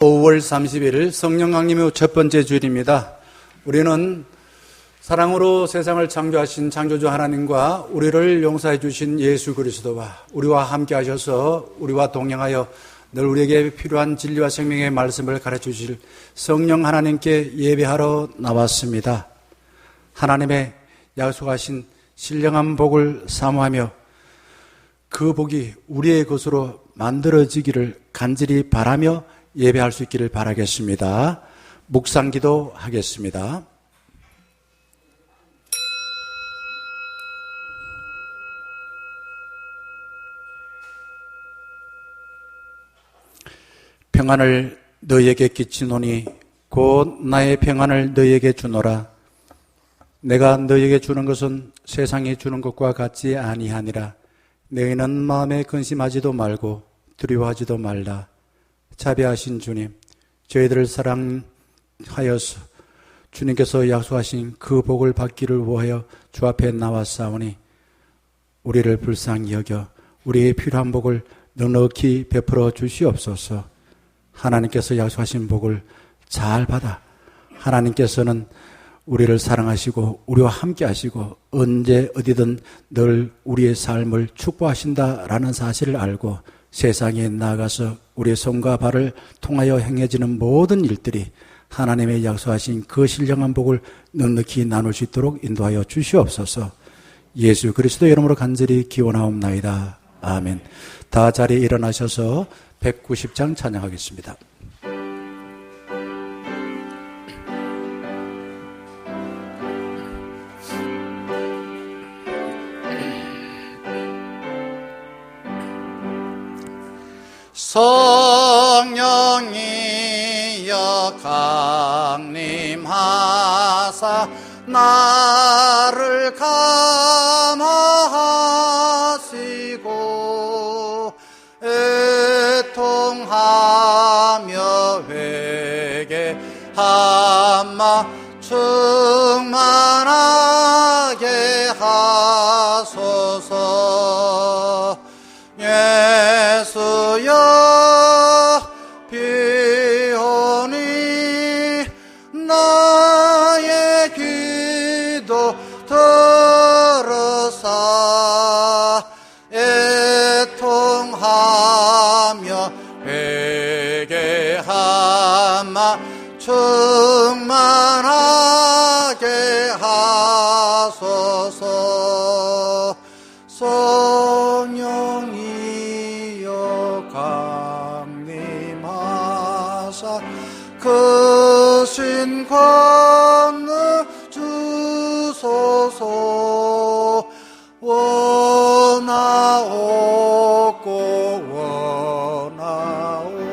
5월 30일 성령 강림의 첫 번째 주일입니다. 우리는 사랑으로 세상을 창조하신 창조주 하나님과 우리를 용서해 주신 예수 그리스도와 우리와 함께 하셔서 우리와 동행하여 늘 우리에게 필요한 진리와 생명의 말씀을 가르쳐 주실 성령 하나님께 예배하러 나왔습니다. 하나님의 약속하신 신령한 복을 사모하며 그 복이 우리의 것으로 만들어지기를 간절히 바라며 예배할 수 있기를 바라겠습니다. 묵상기도 하겠습니다. 평안을 너희에게 끼치노니 곧 나의 평안을 너희에게 주노라. 내가 너희에게 주는 것은 세상이 주는 것과 같지 아니하니라. 너희는 마음에 근심하지도 말고 두려워하지도 말라. 자비하신 주님, 저희들을 사랑하여서 주님께서 약속하신 그 복을 받기를 원하여 주 앞에 나왔사오니 우리를 불쌍히 여겨 우리의 필요한 복을 넉넉히 베풀어 주시옵소서. 하나님께서 약속하신 복을 잘 받아 하나님께서는 우리를 사랑하시고 우리와 함께 하시고 언제 어디든 늘 우리의 삶을 축복하신다라는 사실을 알고 세상에 나아가서 우리의 손과 발을 통하여 행해지는 모든 일들이 하나님의 약속하신 그 신령한 복을 넉넉히 나눌 수 있도록 인도하여 주시옵소서. 예수 그리스도의 이름으로 간절히 기원하옵나이다. 아멘. 다 자리에 일어나셔서 190장 찬양하겠습니다. 성령이여 강림하사 나를 감화하시고 애통하며 회개하마 충만하게 하소서. 예수여 비오니 나의 기도 들으사 애통하며 회개하마 충만하게 하소서. 성령이여 강림하사 그 신권을 주소서.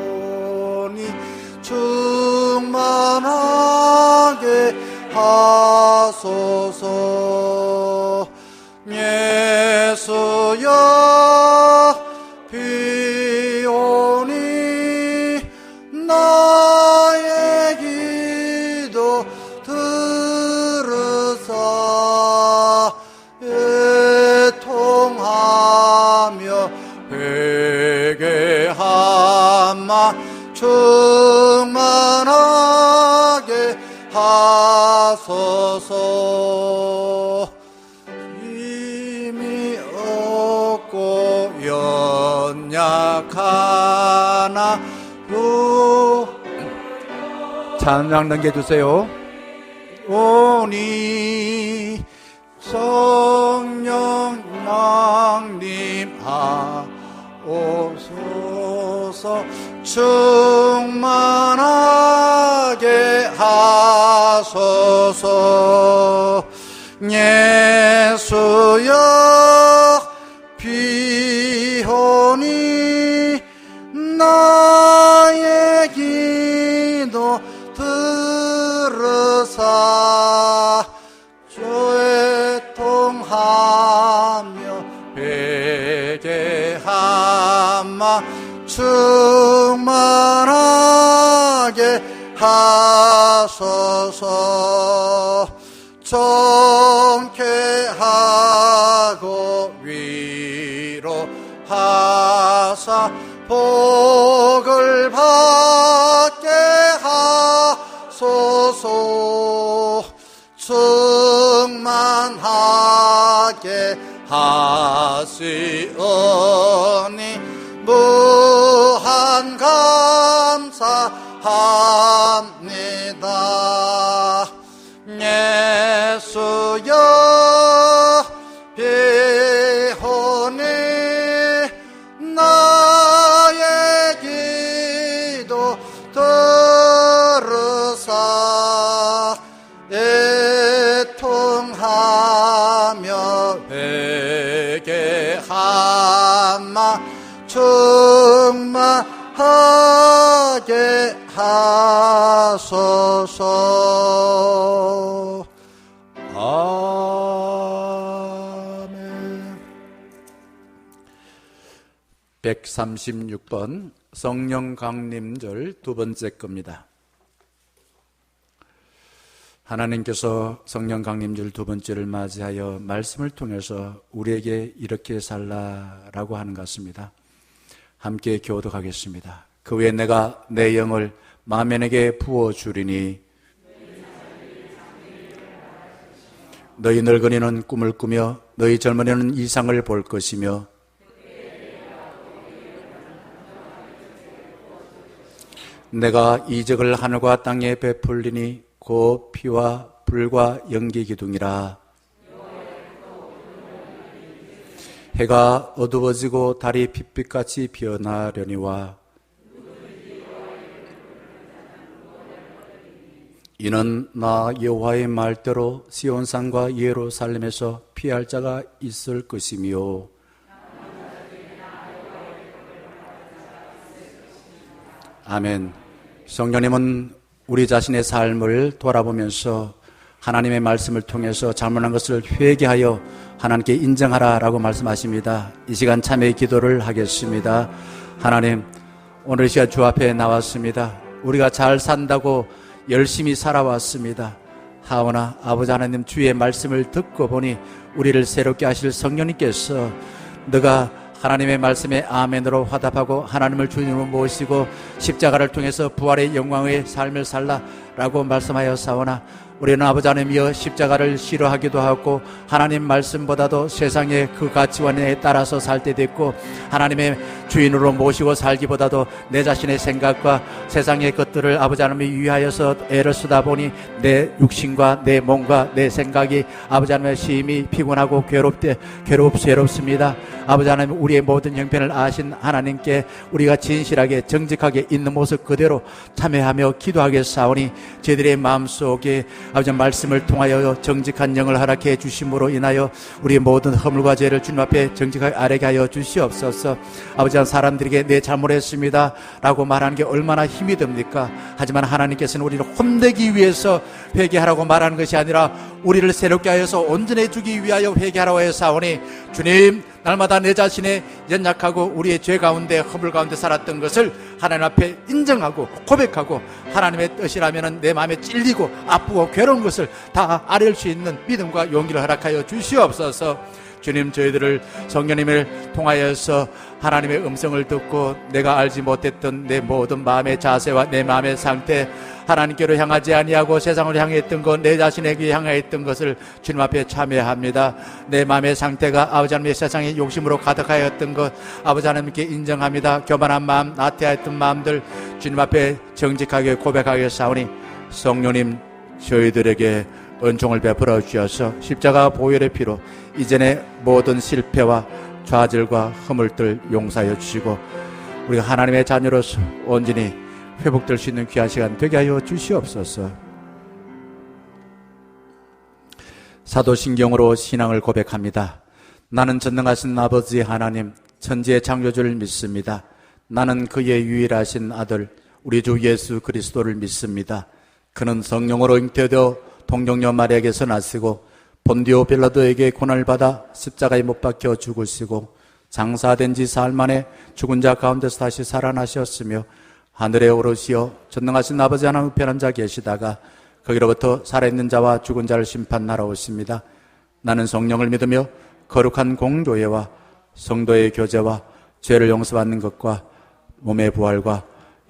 원하오니 충만하게 하소서. 예수여 비오니 나의 기도 들으사 애통하며 회개하마 충만하게 하소서. 연약하나 찬양 넘겨주세요. 오니 성령 강림하옵소서. 충만하게 하소서. 예수여 비오니 나의 기도 들으사 애통하며 회개하마 충만하게 하소서. 정케하고 위로하사 복을 받게 하시오니 무한 감사합니다. 예수여 비오니 나의 기도 들으사 애통하며 회개하마 충만하게 하소서. 아멘. 136번 성령 강림절 두 번째 겁니다. 하나님께서 성령 강림절 두 번째를 맞이하여 말씀을 통해서 우리에게 이렇게 살라라고 하는 것 같습니다. 함께 교독하겠습니다. 그 후에 내가 내 영을 만민에게 부어주리니 너희 늙은이는 꿈을 꾸며 너희 젊은이는 이상을 볼 것이며 내가 이적을 하늘과 땅에 베풀리니 곧 피와 불과 연기 기둥이라. 해가 어두워지고 달이 핏빛같이 변하려니와 이는 나 여호와의 말대로 시온산과 예루살렘에서 피할 자가 있을 것이며 아멘. 성령님은 우리 자신의 삶을 돌아보면서 하나님의 말씀을 통해서 잘못한 것을 회개하여 하나님께 인정하라라고 말씀하십니다. 이 시간 참회의 기도를 하겠습니다. 하나님, 오늘 이 시간 주 앞에 나왔습니다. 우리가 잘 산다고 열심히 살아왔습니다. 하오나 아버지 하나님, 주의 말씀을 듣고 보니 우리를 새롭게 하실 성령님께서 너가 하나님의 말씀에 아멘으로 화답하고 하나님을 주님으로 모시고 십자가를 통해서 부활의 영광의 삶을 살라라고 말씀하여 사오나 우리는 아버지 하나님이여 십자가를 싫어하기도 하고 하나님 말씀보다도 세상의 그 가치관에 따라서 살 때도 있고 하나님의 주인으로 모시고 살기보다도 내 자신의 생각과 세상의 것들을 아버지 하나님이 위하여서 애를 쓰다 보니 내 육신과 내 몸과 내 생각이 아버지 하나님의 심히 피곤하고 괴롭습니다. 아버지 하나님, 우리의 모든 형편을 아신 하나님께 우리가 진실하게 정직하게 있는 모습 그대로 참회하며 기도하겠사오니 저희들의 마음속에 아버지 말씀을 통하여 정직한 영을 허락해 주심으로 인하여 우리의 모든 허물과 죄를 주님 앞에 정직하게 아뢰게 하여 주시옵소서. 아버지, 사람들에게 내 잘못했습니다 라고 말하는 게 얼마나 힘이 듭니까? 하지만 하나님께서는 우리를 혼내기 위해서 회개하라고 말하는 것이 아니라 우리를 새롭게 하여서 온전해 주기 위하여 회개하라고 해사오니 주님, 날마다 내 자신의 연약하고 우리의 죄 가운데 허물 가운데 살았던 것을 하나님 앞에 인정하고 고백하고 하나님의 뜻이라면 내 마음에 찔리고 아프고 괴로운 것을 다 아뢰을 수 있는 믿음과 용기를 허락하여 주시옵소서. 주님, 저희들을 성령님을 통하여서 하나님의 음성을 듣고 내가 알지 못했던 내 모든 마음의 자세와 내 마음의 상태, 하나님께로 향하지 아니하고 세상을 향했던 것, 내 자신에게 향했던 것을 주님 앞에 참회합니다. 내 마음의 상태가 아버지 하나님의 세상의 욕심으로 가득하였던 것 아버지 하나님께 인정합니다. 교만한 마음, 나태했던 마음들 주님 앞에 정직하게 고백하겠사오니 성령님, 저희들에게 은총을 베풀어 주셔서 십자가 보혈의 피로 이전의 모든 실패와 좌절과 허물들 용서하여 주시고 우리가 하나님의 자녀로서 온전히 회복될 수 있는 귀한 시간 되게 하여 주시옵소서. 사도신경으로 신앙을 고백합니다. 나는 전능하신 아버지 하나님, 천지의 창조주를 믿습니다. 나는 그의 유일하신 아들 우리 주 예수 그리스도를 믿습니다. 그는 성령으로 잉태되어 동정녀 마리아에게서 나시고 본디오 빌라도에게 고난을 받아 십자가에 못 박혀 죽으시고 장사된 지 사흘 만에 죽은 자 가운데서 다시 살아나셨으며 하늘에 오르시어 전능하신 아버지 하나님 우편한 자 계시다가 거기로부터 살아있는 자와 죽은 자를 심판하러 오십니다. 나는 성령을 믿으며 거룩한 공교회와 성도의 교제와 죄를 용서받는 것과 몸의 부활과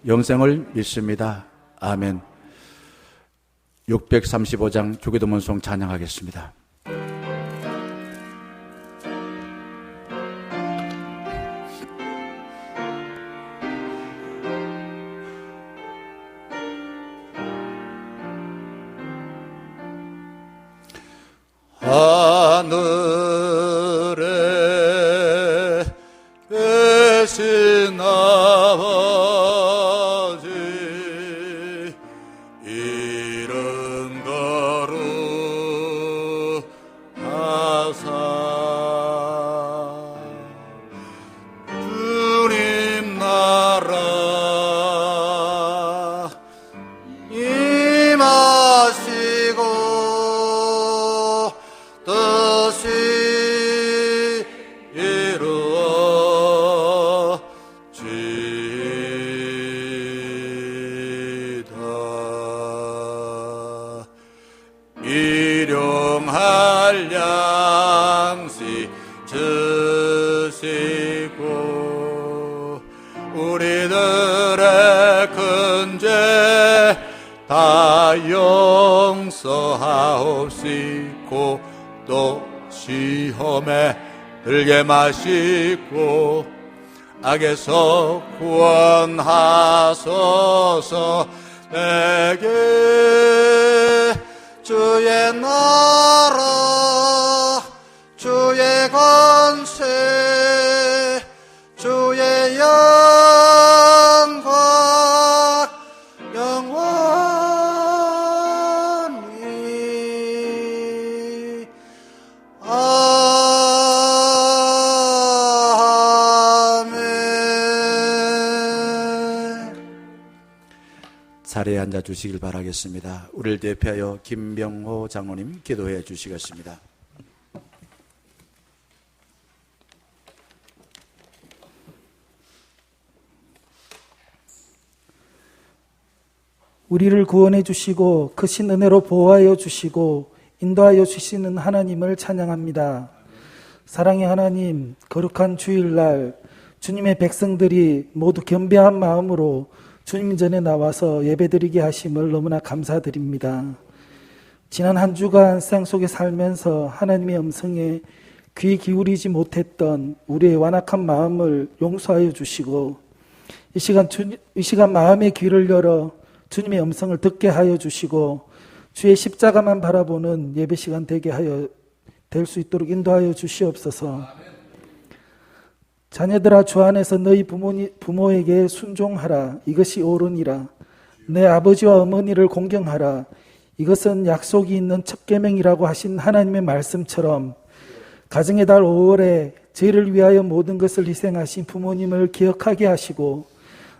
영생을 믿습니다. 아멘. 635장 주기도문송 찬양하겠습니다. 일용할 양식 주시고 우리들의 큰 죄 다 용서하옵시고 또 시험에 들게 마시고 악에서 구원하소서. 내게 주의 나라 주의 권세 주의 영광 영원히 아멘. 자리에 앉아 주시길 바라겠습니다. 우리를 대표하여 김병호 장로님 기도해 주시겠습니다. 우리를 구원해 주시고 크신 은혜로 보호하여 주시고 인도하여 주시는 하나님을 찬양합니다. 사랑의 하나님, 거룩한 주일날 주님의 백성들이 모두 겸비한 마음으로 주님 전에 나와서 예배드리게 하심을 너무나 감사드립니다. 지난 한 주간 세상 속에 살면서 하나님의 음성에 귀 기울이지 못했던 우리의 완악한 마음을 용서하여 주시고 이 시간 마음의 귀를 열어 주님의 음성을 듣게 하여 주시고 주의 십자가만 바라보는 예배 시간 되게 하여 될 수 있도록 인도하여 주시옵소서. 자녀들아, 주 안에서 너희 부모에게 순종하라. 이것이 옳으니라. 내 아버지와 어머니를 공경하라. 이것은 약속이 있는 첫 계명이라고 하신 하나님의 말씀처럼 가정의 달 5월에 저희를 위하여 모든 것을 희생하신 부모님을 기억하게 하시고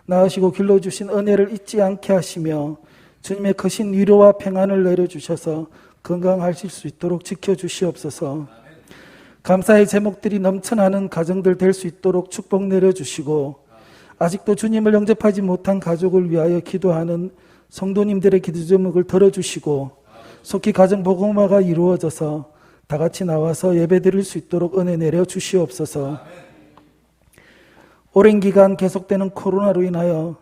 낳으시고 길러주신 은혜를 잊지 않게 하시며 주님의 크신 위로와 평안을 내려주셔서 건강하실 수 있도록 지켜주시옵소서. 감사의 제목들이 넘쳐나는 가정들 될 수 있도록 축복 내려주시고 아직도 주님을 영접하지 못한 가족을 위하여 기도하는 성도님들의 기도 제목을 들어주시고 속히 가정 복음화가 이루어져서 다 같이 나와서 예배드릴 수 있도록 은혜 내려 주시옵소서. 오랜 기간 계속되는 코로나로 인하여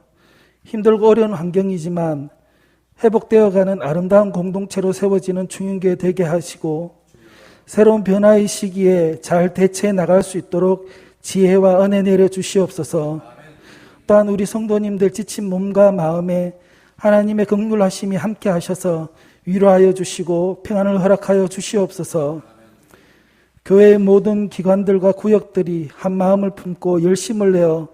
힘들고 어려운 환경이지만 회복되어가는 아름다운 공동체로 세워지는 중흥교회 되게 하시고 새로운 변화의 시기에 잘 대처해 나갈 수 있도록 지혜와 은혜 내려 주시옵소서. 또한 우리 성도님들 지친 몸과 마음에 하나님의 긍휼하심이 함께 하셔서 위로하여 주시고 평안을 허락하여 주시옵소서. 교회의 모든 기관들과 구역들이 한 마음을 품고 열심을 내어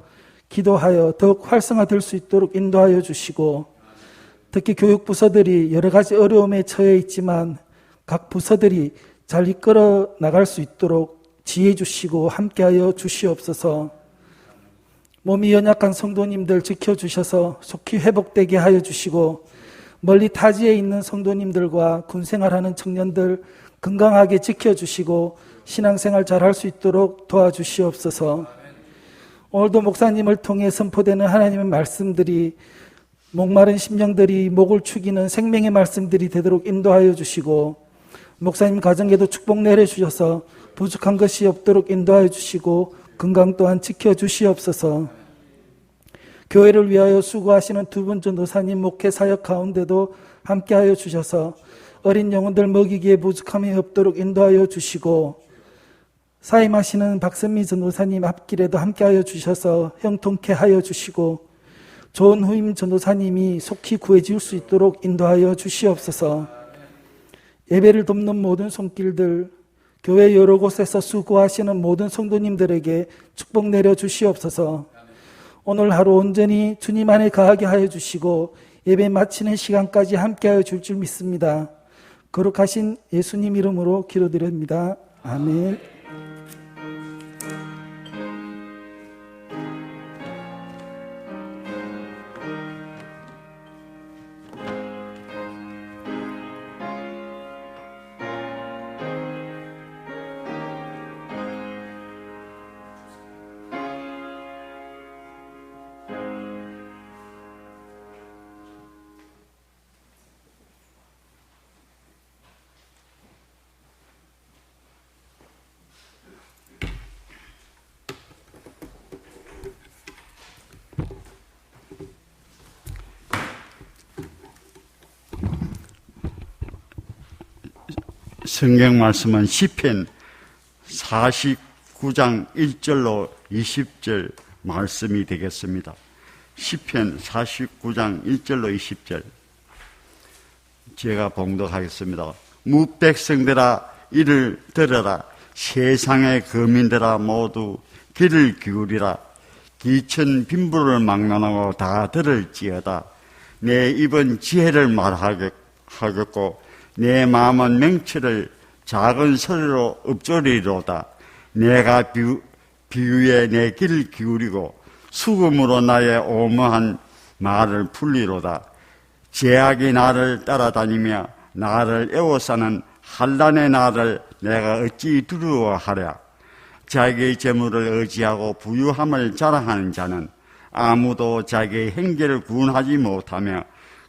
기도하여 더욱 활성화될 수 있도록 인도하여 주시고 특히 교육부서들이 여러 가지 어려움에 처해 있지만 각 부서들이 잘 이끌어 나갈 수 있도록 지혜 주시고 함께하여 주시옵소서. 몸이 연약한 성도님들 지켜주셔서 속히 회복되게 하여 주시고 멀리 타지에 있는 성도님들과 군생활하는 청년들 건강하게 지켜주시고 신앙생활 잘할 수 있도록 도와주시옵소서. 오늘도 목사님을 통해 선포되는 하나님의 말씀들이 목마른 심령들이 목을 축이는 생명의 말씀들이 되도록 인도하여 주시고 목사님 가정에도 축복 내려주셔서 부족한 것이 없도록 인도하여 주시고 건강 또한 지켜주시옵소서. 교회를 위하여 수고하시는 두 분 전도사님 목회 사역 가운데도 함께하여 주셔서 어린 영혼들 먹이기에 부족함이 없도록 인도하여 주시고 사임하시는 박선미 전도사님 앞길에도 함께하여 주셔서 형통케 하여 주시고 좋은 후임 전도사님이 속히 구해질 수 있도록 인도하여 주시옵소서. 예배를 돕는 모든 손길들, 교회 여러 곳에서 수고하시는 모든 성도님들에게 축복 내려 주시옵소서. 오늘 하루 온전히 주님 안에 거하게 하여 주시고 예배 마치는 시간까지 함께하여 줄 줄 믿습니다. 거룩하신 예수님 이름으로 기도드립니다. 아멘. 성경 말씀은 시편 49장 1절로 20절 말씀이 되겠습니다. 시편 49장 1절로 20절 제가 봉독하겠습니다. 무백성들아 이를 들으라. 세상의 거민들아 모두 귀를 기울이라. 기천 빈부를 막론하고 다 들을지어다. 내 입은 지혜를 말하겠고 내 마음은 명철을 작은 소리로 읊조리로다. 내가 비유에 내 귀를 기울이고 수금으로 나의 오묘한 말을 풀리로다. 죄악이 나를 따라다니며 나를 애워싸는 환난의 나를 내가 어찌 두려워하랴. 자기의 재물을 의지하고 부유함을 자랑하는 자는 아무도 자기의 행제를 구원하지 못하며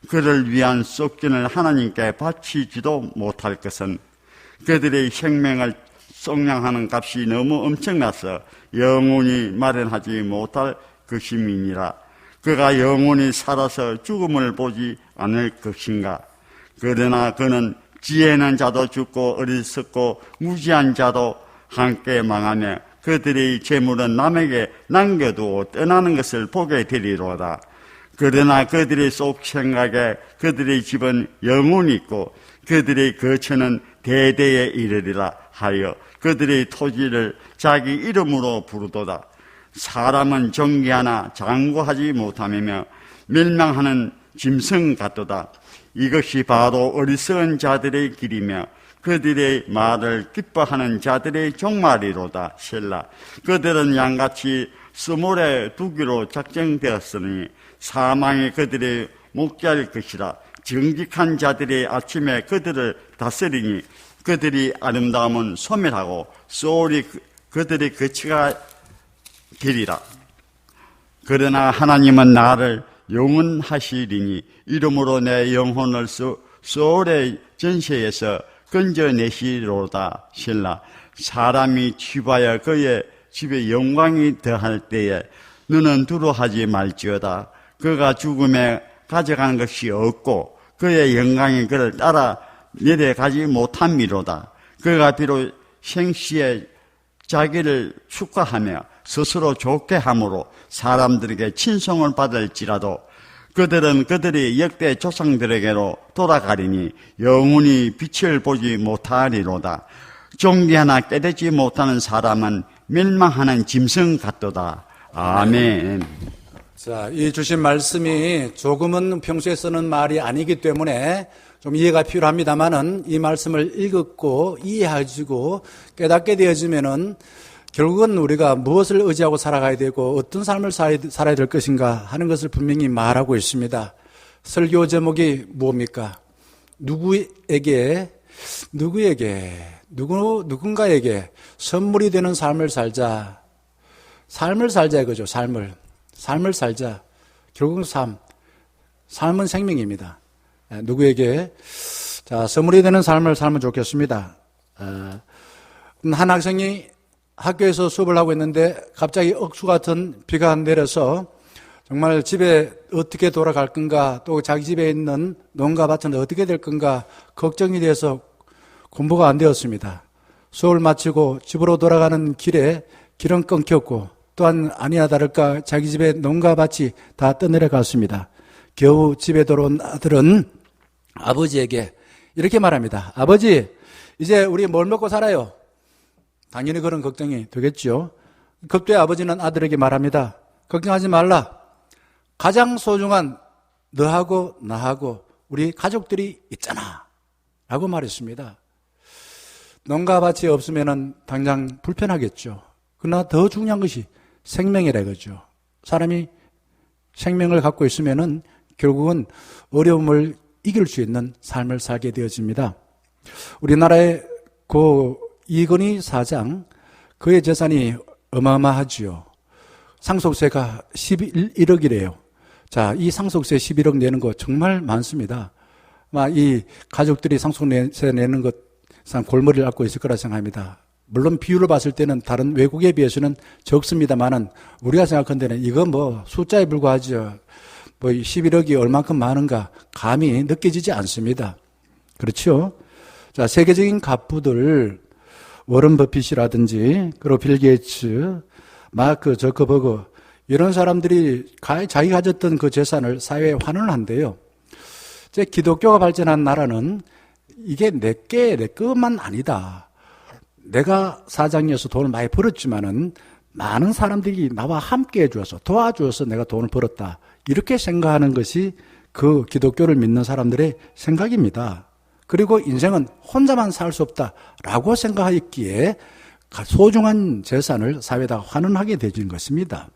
그를 위한 속전을 하나님께 바치지도 못할 것은 그들의 생명을 속량하는 값이 너무 엄청나서 영원히 마련하지 못할 것임이니라. 그가 영원히 살아서 죽음을 보지 않을 것인가. 그러나 그는 지혜는 자도 죽고 어리석고 무지한 자도 함께 망하며 그들의 재물은 남에게 남겨두고 떠나는 것을 보게 되리로다. 그러나 그들의 속 생각에 그들의 집은 영원히 있고 그들의 거처는 대대에 이르리라 하여 그들의 토지를 자기 이름으로 부르도다. 사람은 존귀하나 장구하지 못하며 멸망하는 짐승 같도다. 이것이 바로 어리석은 자들의 길이며 그들의 말을 기뻐하는 자들의 종말이로다. 셀라. 그들은 양같이 수몰에 두기로 작정되었으니 사망이 그들의 목자일 것이라. 정직한 자들의 아침에 그들을 다스리니 그들이 아름다움은 소멸하고 소홀히 그들의 거치가 되리라. 그러나 하나님은 나를 영원하시리니 이름으로 내 영혼을 소홀의 전세에서 건져내시로다. 신라. 사람이 취하여 그의 집에 영광이 더할 때에 너는 두려워하지 말지어다. 그가 죽음에 가져가는 것이 없고 그의 영광이 그를 따라 내려가지 못함이로다. 그가 비록 생시에 자기를 축하하며 스스로 좋게 함으로 사람들에게 친송을 받을지라도 그들은 그들의 역대 조상들에게로 돌아가리니 영원히 빛을 보지 못하리로다. 종기 하나 깨닫지 못하는 사람은 멸망하는 짐승 같도다. 아멘. 자, 이 주신 말씀이 조금은 평소에 쓰는 말이 아니기 때문에 좀 이해가 필요합니다만은 이 말씀을 읽었고 이해하시고 깨닫게 되어지면은 결국은 우리가 무엇을 의지하고 살아가야 되고 어떤 삶을 살아야 될 것인가 하는 것을 분명히 말하고 있습니다. 설교 제목이 뭡니까? 누군가에게 선물이 되는 삶을 살자. 삶을 살자 이거죠. 삶을 살자. 결국은 삶은 생명입니다. 누구에게 선물이 되는 삶을 살면 좋겠습니다. 한 학생이 학교에서 수업을 하고 있는데 갑자기 억수 같은 비가 내려서 정말 집에 어떻게 돌아갈 건가, 또 자기 집에 있는 농가 밭은 어떻게 될 건가 걱정이 돼서 공부가 안 되었습니다. 수업을 마치고 집으로 돌아가는 길에 길은 끊겼고 또한 아니나 다를까 자기 집에 농가 밭이 다 떠내려갔습니다. 겨우 집에 돌아온 아들은 아버지에게 이렇게 말합니다. 아버지, 이제 우리 뭘 먹고 살아요? 당연히 그런 걱정이 되겠죠. 그때 아버지는 아들에게 말합니다. 걱정하지 말라. 가장 소중한 너하고 나하고 우리 가족들이 있잖아 라고 말했습니다. 농가밭이 없으면 당장 불편하겠죠. 그러나 더 중요한 것이 생명이라 이거죠. 사람이 생명을 갖고 있으면 결국은 어려움을 이길 수 있는 삶을 살게 되어집니다. 우리나라의 이건희 사장, 그의 재산이 어마어마하지요. 상속세가 11억이래요. 자, 이 상속세 11억 내는 거 정말 많습니다. 이 가족들이 상속세 내는 것, 골머리를 앓고 있을 거라 생각합니다. 물론 비율을 봤을 때는 다른 외국에 비해서는 적습니다만은 우리가 생각한 데는 이거 숫자에 불과하죠. 11억이 얼만큼 많은가 감이 느껴지지 않습니다. 그렇죠? 자, 세계적인 갑부들, 워런 버핏이라든지, 그리고 빌 게이츠, 마크 저커버그, 이런 사람들이 자기 가졌던 그 재산을 사회에 환원을 한대요. 제 기독교가 발전한 나라는 이게 내 것만 아니다. 내가 사장이어서 돈을 많이 벌었지만은 많은 사람들이 나와 함께 해주어서 도와주어서 내가 돈을 벌었다. 이렇게 생각하는 것이 그 기독교를 믿는 사람들의 생각입니다. 그리고 인생은 혼자만 살 수 없다라고 생각했기에 소중한 재산을 사회에다 환원하게 되는 것입니다.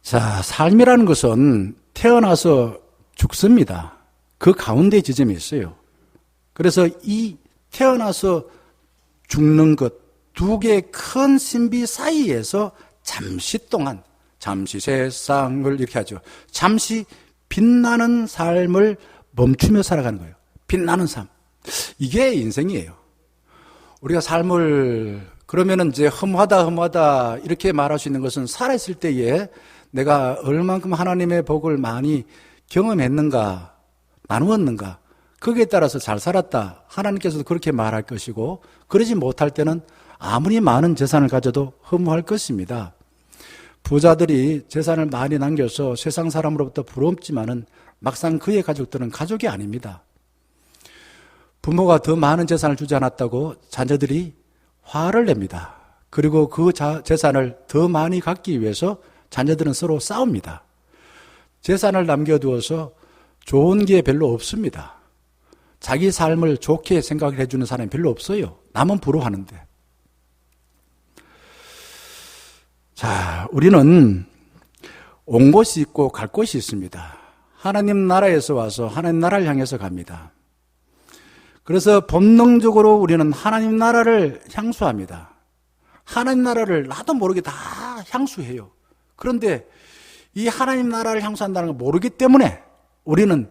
자, 삶이라는 것은 태어나서 죽습니다. 그 가운데 지점이 있어요. 그래서 이 태어나서 죽는 것 두 개의 큰 신비 사이에서 잠시 동안, 잠시 세상을 이렇게 하죠. 잠시 빛나는 삶을 멈추며 살아가는 거예요. 빛나는 삶. 이게 인생이에요. 우리가 삶을 그러면은 이제 허무하다 이렇게 말할 수 있는 것은 살아있을 때에 내가 얼만큼 하나님의 복을 많이 경험했는가, 나누었는가, 거기에 따라서 잘 살았다. 하나님께서도 그렇게 말할 것이고, 그러지 못할 때는 아무리 많은 재산을 가져도 허무할 것입니다. 부자들이 재산을 많이 남겨서 세상 사람으로부터 부럽지만은 막상 그의 가족들은 가족이 아닙니다. 부모가 더 많은 재산을 주지 않았다고 자녀들이 화를 냅니다. 그리고 그 재산을 더 많이 갖기 위해서 자녀들은 서로 싸웁니다. 재산을 남겨두어서 좋은 게 별로 없습니다. 자기 삶을 좋게 생각을 해주는 사람이 별로 없어요. 남은 부러워하는데. 자, 우리는 온 곳이 있고 갈 곳이 있습니다. 하나님 나라에서 와서 하나님 나라를 향해서 갑니다. 그래서 본능적으로 우리는 하나님 나라를 향수합니다. 하나님 나라를 나도 모르게 다 향수해요. 그런데 이 하나님 나라를 향수한다는 걸 모르기 때문에 우리는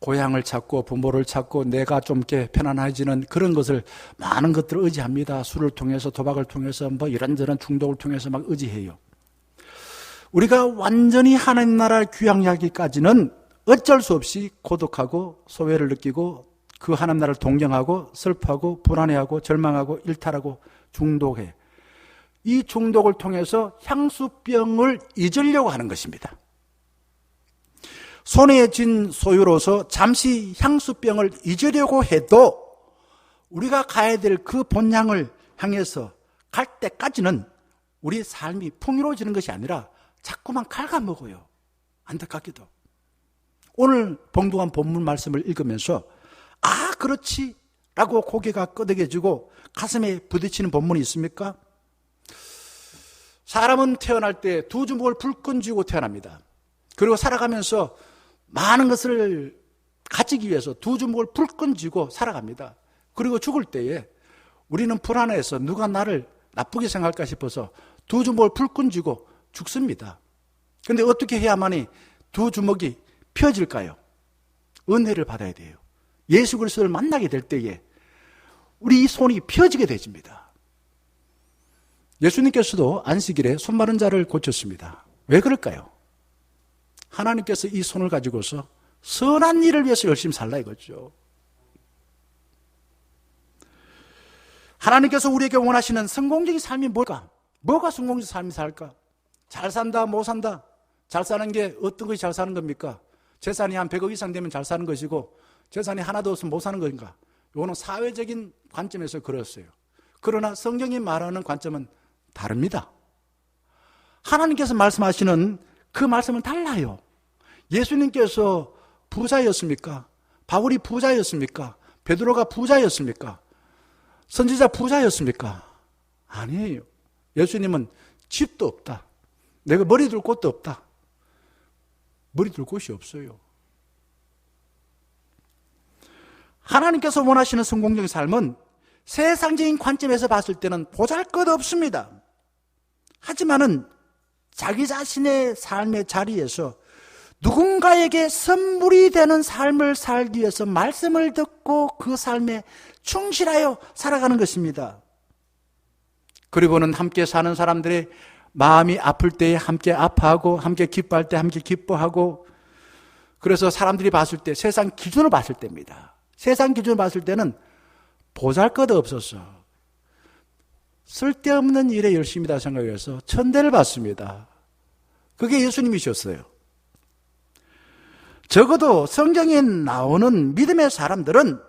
고향을 찾고 부모를 찾고 내가 좀 이렇게 편안해지는 그런 것을 많은 것들을 의지합니다. 술을 통해서 도박을 통해서 뭐 이런저런 중독을 통해서 막 의지해요. 우리가 완전히 하나님 나라를 귀향하기까지는 어쩔 수 없이 고독하고 소외를 느끼고 그 하나님 나라를 동경하고 슬퍼하고 불안해하고 절망하고 일탈하고 중독해. 이 중독을 통해서 향수병을 잊으려고 하는 것입니다. 손에 쥔 소유로서 잠시 향수병을 잊으려고 해도 우리가 가야 될 그 본향을 향해서 갈 때까지는 우리 삶이 풍요로워지는 것이 아니라 자꾸만 갉아먹어요. 안타깝게도. 오늘 봉독한 본문 말씀을 읽으면서 아 그렇지 라고 고개가 끄덕여지고 가슴에 부딪히는 본문이 있습니까? 사람은 태어날 때 두 주먹을 불끈 쥐고 태어납니다. 그리고 살아가면서 많은 것을 가지기 위해서 두 주먹을 불끈 쥐고 살아갑니다. 그리고 죽을 때에 우리는 불안해서 누가 나를 나쁘게 생각할까 싶어서 두 주먹을 불끈 쥐고 죽습니다. 그런데 어떻게 해야만이 두 주먹이 펴질까요? 은혜를 받아야 돼요. 예수 그리스도를 만나게 될 때에 우리 이 손이 펴지게 되집니다. 예수님께서도 안식일에 손 마른 자를 고쳤습니다. 왜 그럴까요? 하나님께서 이 손을 가지고서 선한 일을 위해서 열심히 살라 이거죠. 하나님께서 우리에게 원하시는 성공적인 삶이 뭘까? 뭐가 성공적인 삶이 살까? 잘 산다, 못 산다. 잘 사는 게 어떤 것이 잘 사는 겁니까? 재산이 한 100억 이상 되면 잘 사는 것이고 재산이 하나도 없으면 못 사는 것인가? 이거는 사회적인 관점에서 그렇어요. 그러나 성경이 말하는 관점은 다릅니다. 하나님께서 말씀하시는 그 말씀은 달라요. 예수님께서 부자였습니까? 바울이 부자였습니까? 베드로가 부자였습니까? 선지자 부자였습니까? 아니에요. 예수님은 집도 없다. 내가 머리 둘 곳도 없다. 머리 둘 곳이 없어요. 하나님께서 원하시는 성공적인 삶은 세상적인 관점에서 봤을 때는 보잘것없습니다. 하지만은 자기 자신의 삶의 자리에서 누군가에게 선물이 되는 삶을 살기 위해서 말씀을 듣고 그 삶에 충실하여 살아가는 것입니다. 그리고는 함께 사는 사람들의 마음이 아플 때에 함께 아파하고 함께 기뻐할 때 함께 기뻐하고 그래서 사람들이 봤을 때 세상 기준으로 봤을 때입니다. 세상 기준으로 봤을 때는 보잘것없었어. 쓸데없는 일에 열심이다 생각해서 천대를 받습니다. 그게 예수님이셨어요. 적어도 성경에 나오는 믿음의 사람들은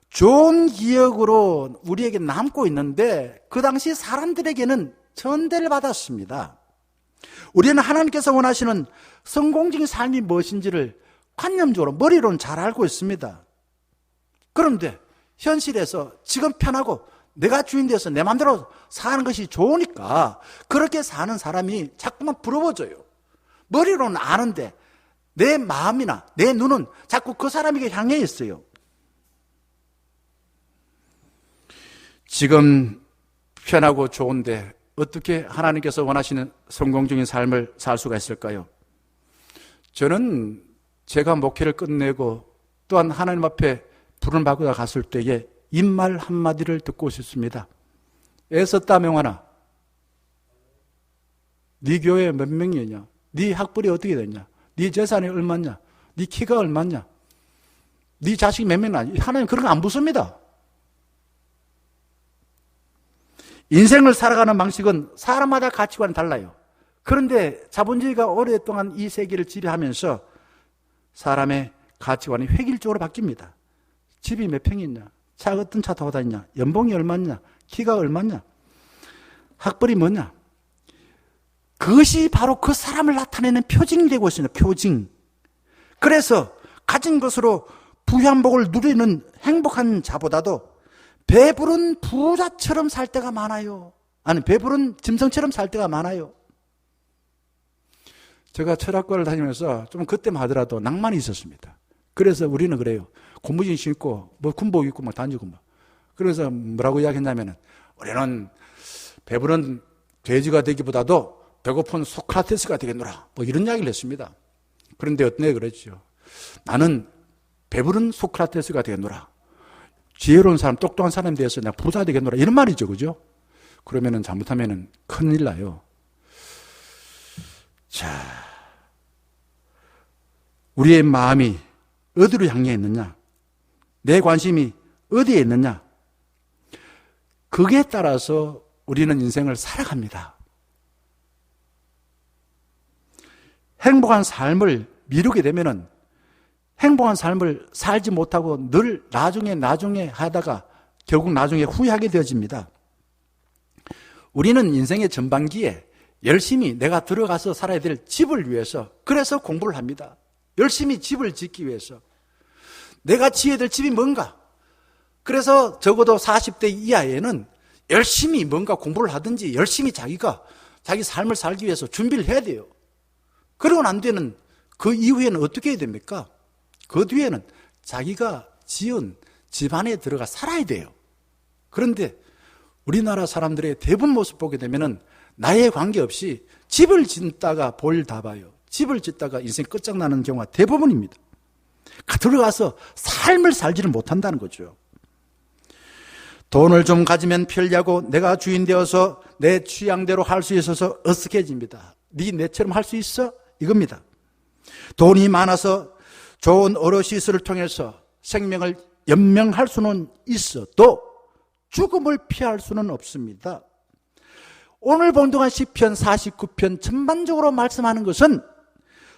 좋은 기억으로 우리에게 남고 있는데 그 당시 사람들에게는 천대를 받았습니다. 우리는 하나님께서 원하시는 성공적인 삶이 무엇인지를 관념적으로 머리로는 잘 알고 있습니다. 그런데 현실에서 지금 편하고 내가 주인 되어서 내 마음대로 사는 것이 좋으니까 그렇게 사는 사람이 자꾸만 부러워져요. 머리로는 아는데 내 마음이나 내 눈은 자꾸 그 사람에게 향해 있어요. 지금 편하고 좋은데 어떻게 하나님께서 원하시는 성공적인 삶을 살 수가 있을까요? 저는 제가 목회를 끝내고 또한 하나님 앞에 부름을 받고 갔을 때에 입말 한마디를 듣고 싶습니다. 애썼다 명하나, 네 교회에 몇 명이냐? 네 학벌이 어떻게 되냐? 네 재산이 얼마냐? 네 키가 얼마냐? 네 자식이 몇 명이냐? 하나님 그런 거 안 묻습니다. 인생을 살아가는 방식은 사람마다 가치관이 달라요. 그런데 자본주의가 오랫동안 이 세계를 지배하면서 사람의 가치관이 획일적으로 바뀝니다. 집이 몇 평이냐? 차 어떤 차 타고 다니냐? 연봉이 얼마냐? 키가 얼마냐? 학벌이 뭐냐? 그것이 바로 그 사람을 나타내는 표징이 되고 있습니다. 표징. 그래서 가진 것으로 부양복을 누리는 행복한 자보다도 배부른 부자처럼 살 때가 많아요. 아니, 배부른 짐승처럼 살 때가 많아요. 제가 철학과를 다니면서 좀 그때만 하더라도 낭만이 있었습니다. 그래서 우리는 그래요. 고무신 신고, 군복 입고 막 다니고 막. 그래서 뭐라고 이야기했냐면은, 우리는 배부른 돼지가 되기보다도 배고픈 소크라테스가 되겠노라. 뭐 이런 이야기를 했습니다. 그런데 어떤 애가 그랬죠. 나는 배부른 소크라테스가 되겠노라. 지혜로운 사람, 똑똑한 사람에 대해서 내가 부자 되겠노라. 이런 말이죠. 그죠? 그러면은 잘못하면은 큰일 나요. 자, 우리의 마음이 어디로 향해 있느냐? 내 관심이 어디에 있느냐? 그게 따라서 우리는 인생을 살아갑니다. 행복한 삶을 미루게 되면은 행복한 삶을 살지 못하고 늘 나중에 하다가 결국 나중에 후회하게 되어집니다. 우리는 인생의 전반기에 열심히 내가 들어가서 살아야 될 집을 위해서 그래서 공부를 합니다. 열심히 집을 짓기 위해서. 내가 지어야 될 집이 뭔가? 그래서 적어도 40대 이하에는 열심히 뭔가 공부를 하든지 열심히 자기가 자기 삶을 살기 위해서 준비를 해야 돼요. 그러고 난 뒤에는 그 이후에는 어떻게 해야 됩니까? 그 뒤에는 자기가 지은 집안에 들어가 살아야 돼요. 그런데 우리나라 사람들의 대부분 모습 보게 되면은 나에 관계없이 집을 짓다가 볼 다 봐요. 집을 짓다가 인생 끝장나는 경우가 대부분입니다. 들어가서 삶을 살지를 못한다는 거죠. 돈을 좀 가지면 편리하고 내가 주인 되어서 내 취향대로 할 수 있어서 어색해집니다. 네 내처럼 할 수 있어? 이겁니다. 돈이 많아서 좋은 어로시스를 통해서 생명을 연명할 수는 있어도 죽음을 피할 수는 없습니다. 오늘 본동안 시편 49편 전반적으로 말씀하는 것은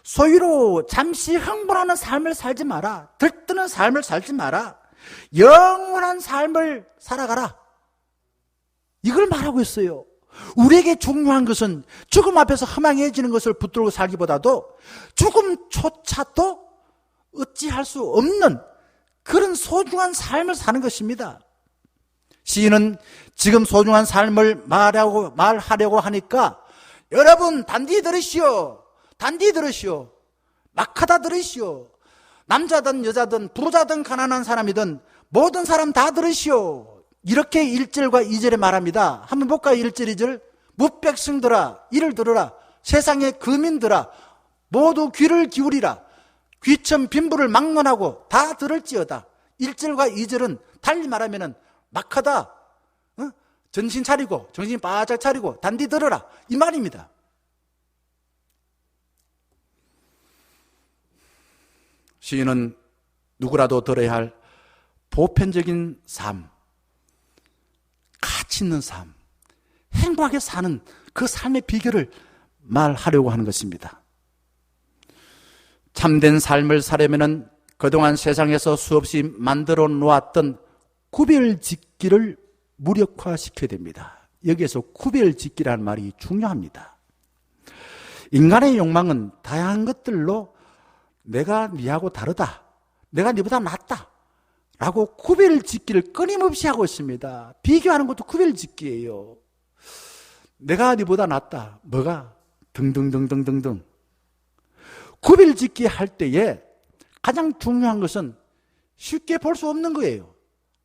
소위로 잠시 흥분하는 삶을 살지 마라. 들뜨는 삶을 살지 마라. 영원한 삶을 살아가라. 이걸 말하고 있어요. 우리에게 중요한 것은 죽음 앞에서 허망해지는 것을 붙들고 살기보다도 죽음조차도 어찌할 수 없는 그런 소중한 삶을 사는 것입니다. 시인은 지금 소중한 삶을 말하려고 하니까 여러분 단디 들으시오. 단디 들으시오. 막하다 들으시오. 남자든 여자든 부자든 가난한 사람이든 모든 사람 다 들으시오. 이렇게 1절과 2절에 말합니다. 한번 볼까요? 1절 2절. 무백성들아 이를 들으라. 세상의 거민들아 모두 귀를 기울이라. 귀천 빈부를 막론하고 다 들을지어다. 1절과 2절은 달리 말하면은 막하다. 정신 차리고 정신 바짝 차리고 단디 들어라. 이 말입니다. 시인은 누구라도 들어야 할 보편적인 삶, 가치 있는 삶, 행복하게 사는 그 삶의 비결을 말하려고 하는 것입니다. 참된 삶을 살려면 그동안 세상에서 수없이 만들어 놓았던 구별짓기를 무력화시켜야 됩니다. 여기에서 구별짓기라는 말이 중요합니다. 인간의 욕망은 다양한 것들로 내가 네하고 다르다, 내가 네보다 낫다 라고 구별짓기를 끊임없이 하고 있습니다. 비교하는 것도 구별짓기예요. 내가 네보다 낫다, 뭐가? 등등등등등등. 구별짓기 할 때에 가장 중요한 것은 쉽게 볼 수 없는 거예요.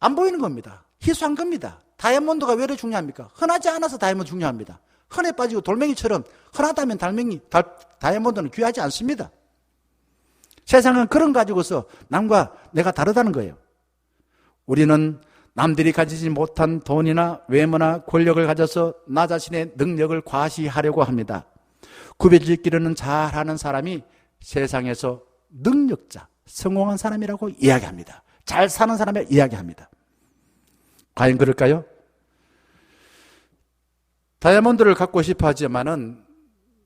안 보이는 겁니다. 희소한 겁니다. 다이아몬드가 왜 이렇게 중요합니까? 흔하지 않아서 다이아몬드 중요합니다. 흔해 빠지고 돌멩이처럼 흔하다면 다이아몬드는 귀하지 않습니다. 세상은 그런 거 가지고서 남과 내가 다르다는 거예요. 우리는 남들이 가지지 못한 돈이나 외모나 권력을 가져서 나 자신의 능력을 과시하려고 합니다. 구별짓기를 잘하는 사람이 세상에서 능력자, 성공한 사람이라고 이야기합니다. 잘 사는 사람이라고 이야기합니다. 과연 그럴까요? 다이아몬드를 갖고 싶어 하지만은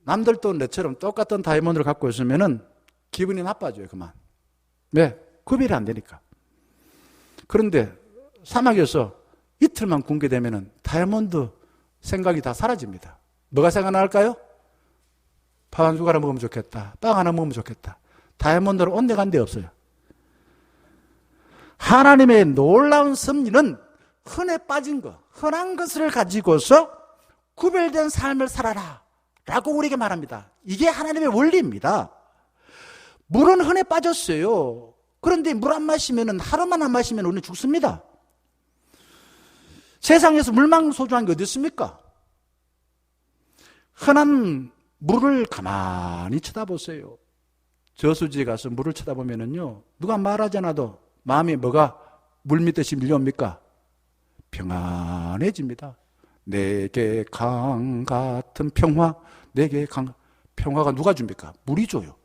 남들도 너처럼 똑같은 다이아몬드를 갖고 있으면은 기분이 나빠져요, 그만. 왜? 구별이 안 되니까. 그런데 사막에서 이틀만 굶게 되면은 다이아몬드 생각이 다 사라집니다. 뭐가 생각날까요? 밥 한 숟가락 먹으면 좋겠다. 빵 하나 먹으면 좋겠다. 다이아몬드는 온데간데 없어요. 하나님의 놀라운 섭리는 흔해 빠진 것, 흔한 것을 가지고서 구별된 삶을 살아라 라고 우리에게 말합니다. 이게 하나님의 원리입니다. 물은 흔해 빠졌어요. 그런데 물 안 마시면, 하루만 안 마시면 우리는 죽습니다. 세상에서 물만큼 소중한 게 어디 있습니까? 흔한 물을 가만히 쳐다보세요. 저수지에 가서 물을 쳐다보면은요, 누가 말하지 않아도 마음이 뭐가 물 믿듯이 밀려옵니까? 평안해집니다. 내게 강 같은 평화, 내게 평화가 누가 줍니까? 물이 줘요.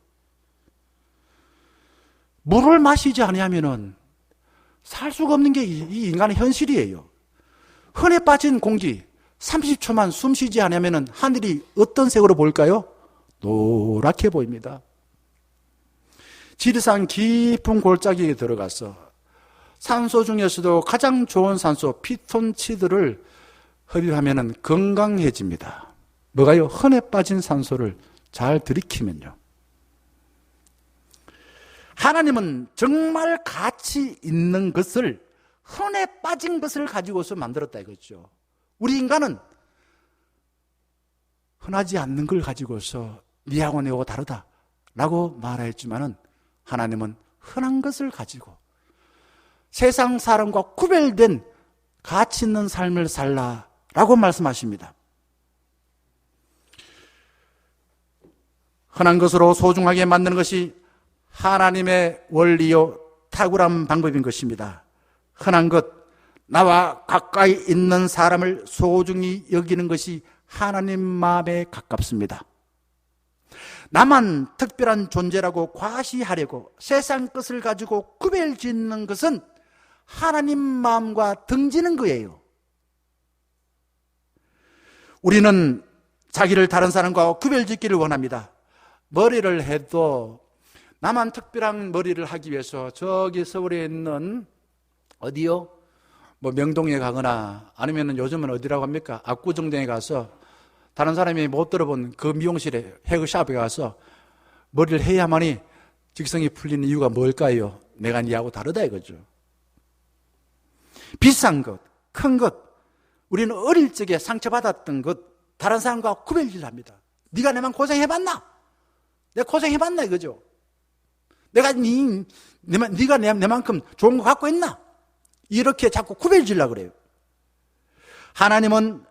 물을 마시지 않으면은 살 수가 없는 게 이 인간의 현실이에요. 흔해 빠진 공기, 30초만 숨 쉬지 않으면은 하늘이 어떤 색으로 보일까요? 노랗게 보입니다. 지리산 깊은 골짜기에 들어가서 산소 중에서도 가장 좋은 산소, 피톤치드를 흡입하면 건강해집니다. 뭐가요? 흔해 빠진 산소를 잘 들이키면요. 하나님은 정말 가치 있는 것을, 흔해 빠진 것을 가지고서 만들었다 이거죠. 우리 인간은 흔하지 않는 걸 가지고서 니하고 내하고 다르다 라고 말했지만은 하나님은 흔한 것을 가지고 세상 사람과 구별된 가치 있는 삶을 살라라고 말씀하십니다. 흔한 것으로 소중하게 만드는 것이 하나님의 원리요 탁월한 방법인 것입니다. 흔한 것, 나와 가까이 있는 사람을 소중히 여기는 것이 하나님 마음에 가깝습니다. 나만 특별한 존재라고 과시하려고 세상 것을 가지고 구별짓는 것은 하나님 마음과 등지는 거예요. 우리는 자기를 다른 사람과 구별짓기를 원합니다. 머리를 해도 나만 특별한 머리를 하기 위해서 저기 서울에 있는 어디요? 뭐 명동에 가거나 아니면 요즘은 어디라고 합니까? 압구정동에 가서 다른 사람이 못 들어본 그 미용실에 헤어샵에 가서 머리를 해야만이 직성이 풀리는 이유가 뭘까요? 내가 니하고 다르다 이거죠. 비싼 것, 큰 것, 우리는 어릴 적에 상처받았던 것, 다른 사람과 구별질 합니다. 네가 내만 고생해봤나? 내가 고생해봤나 이거죠. 내가 네가 내만큼 좋은 거 갖고 있나? 이렇게 자꾸 구별질라 그래요. 하나님은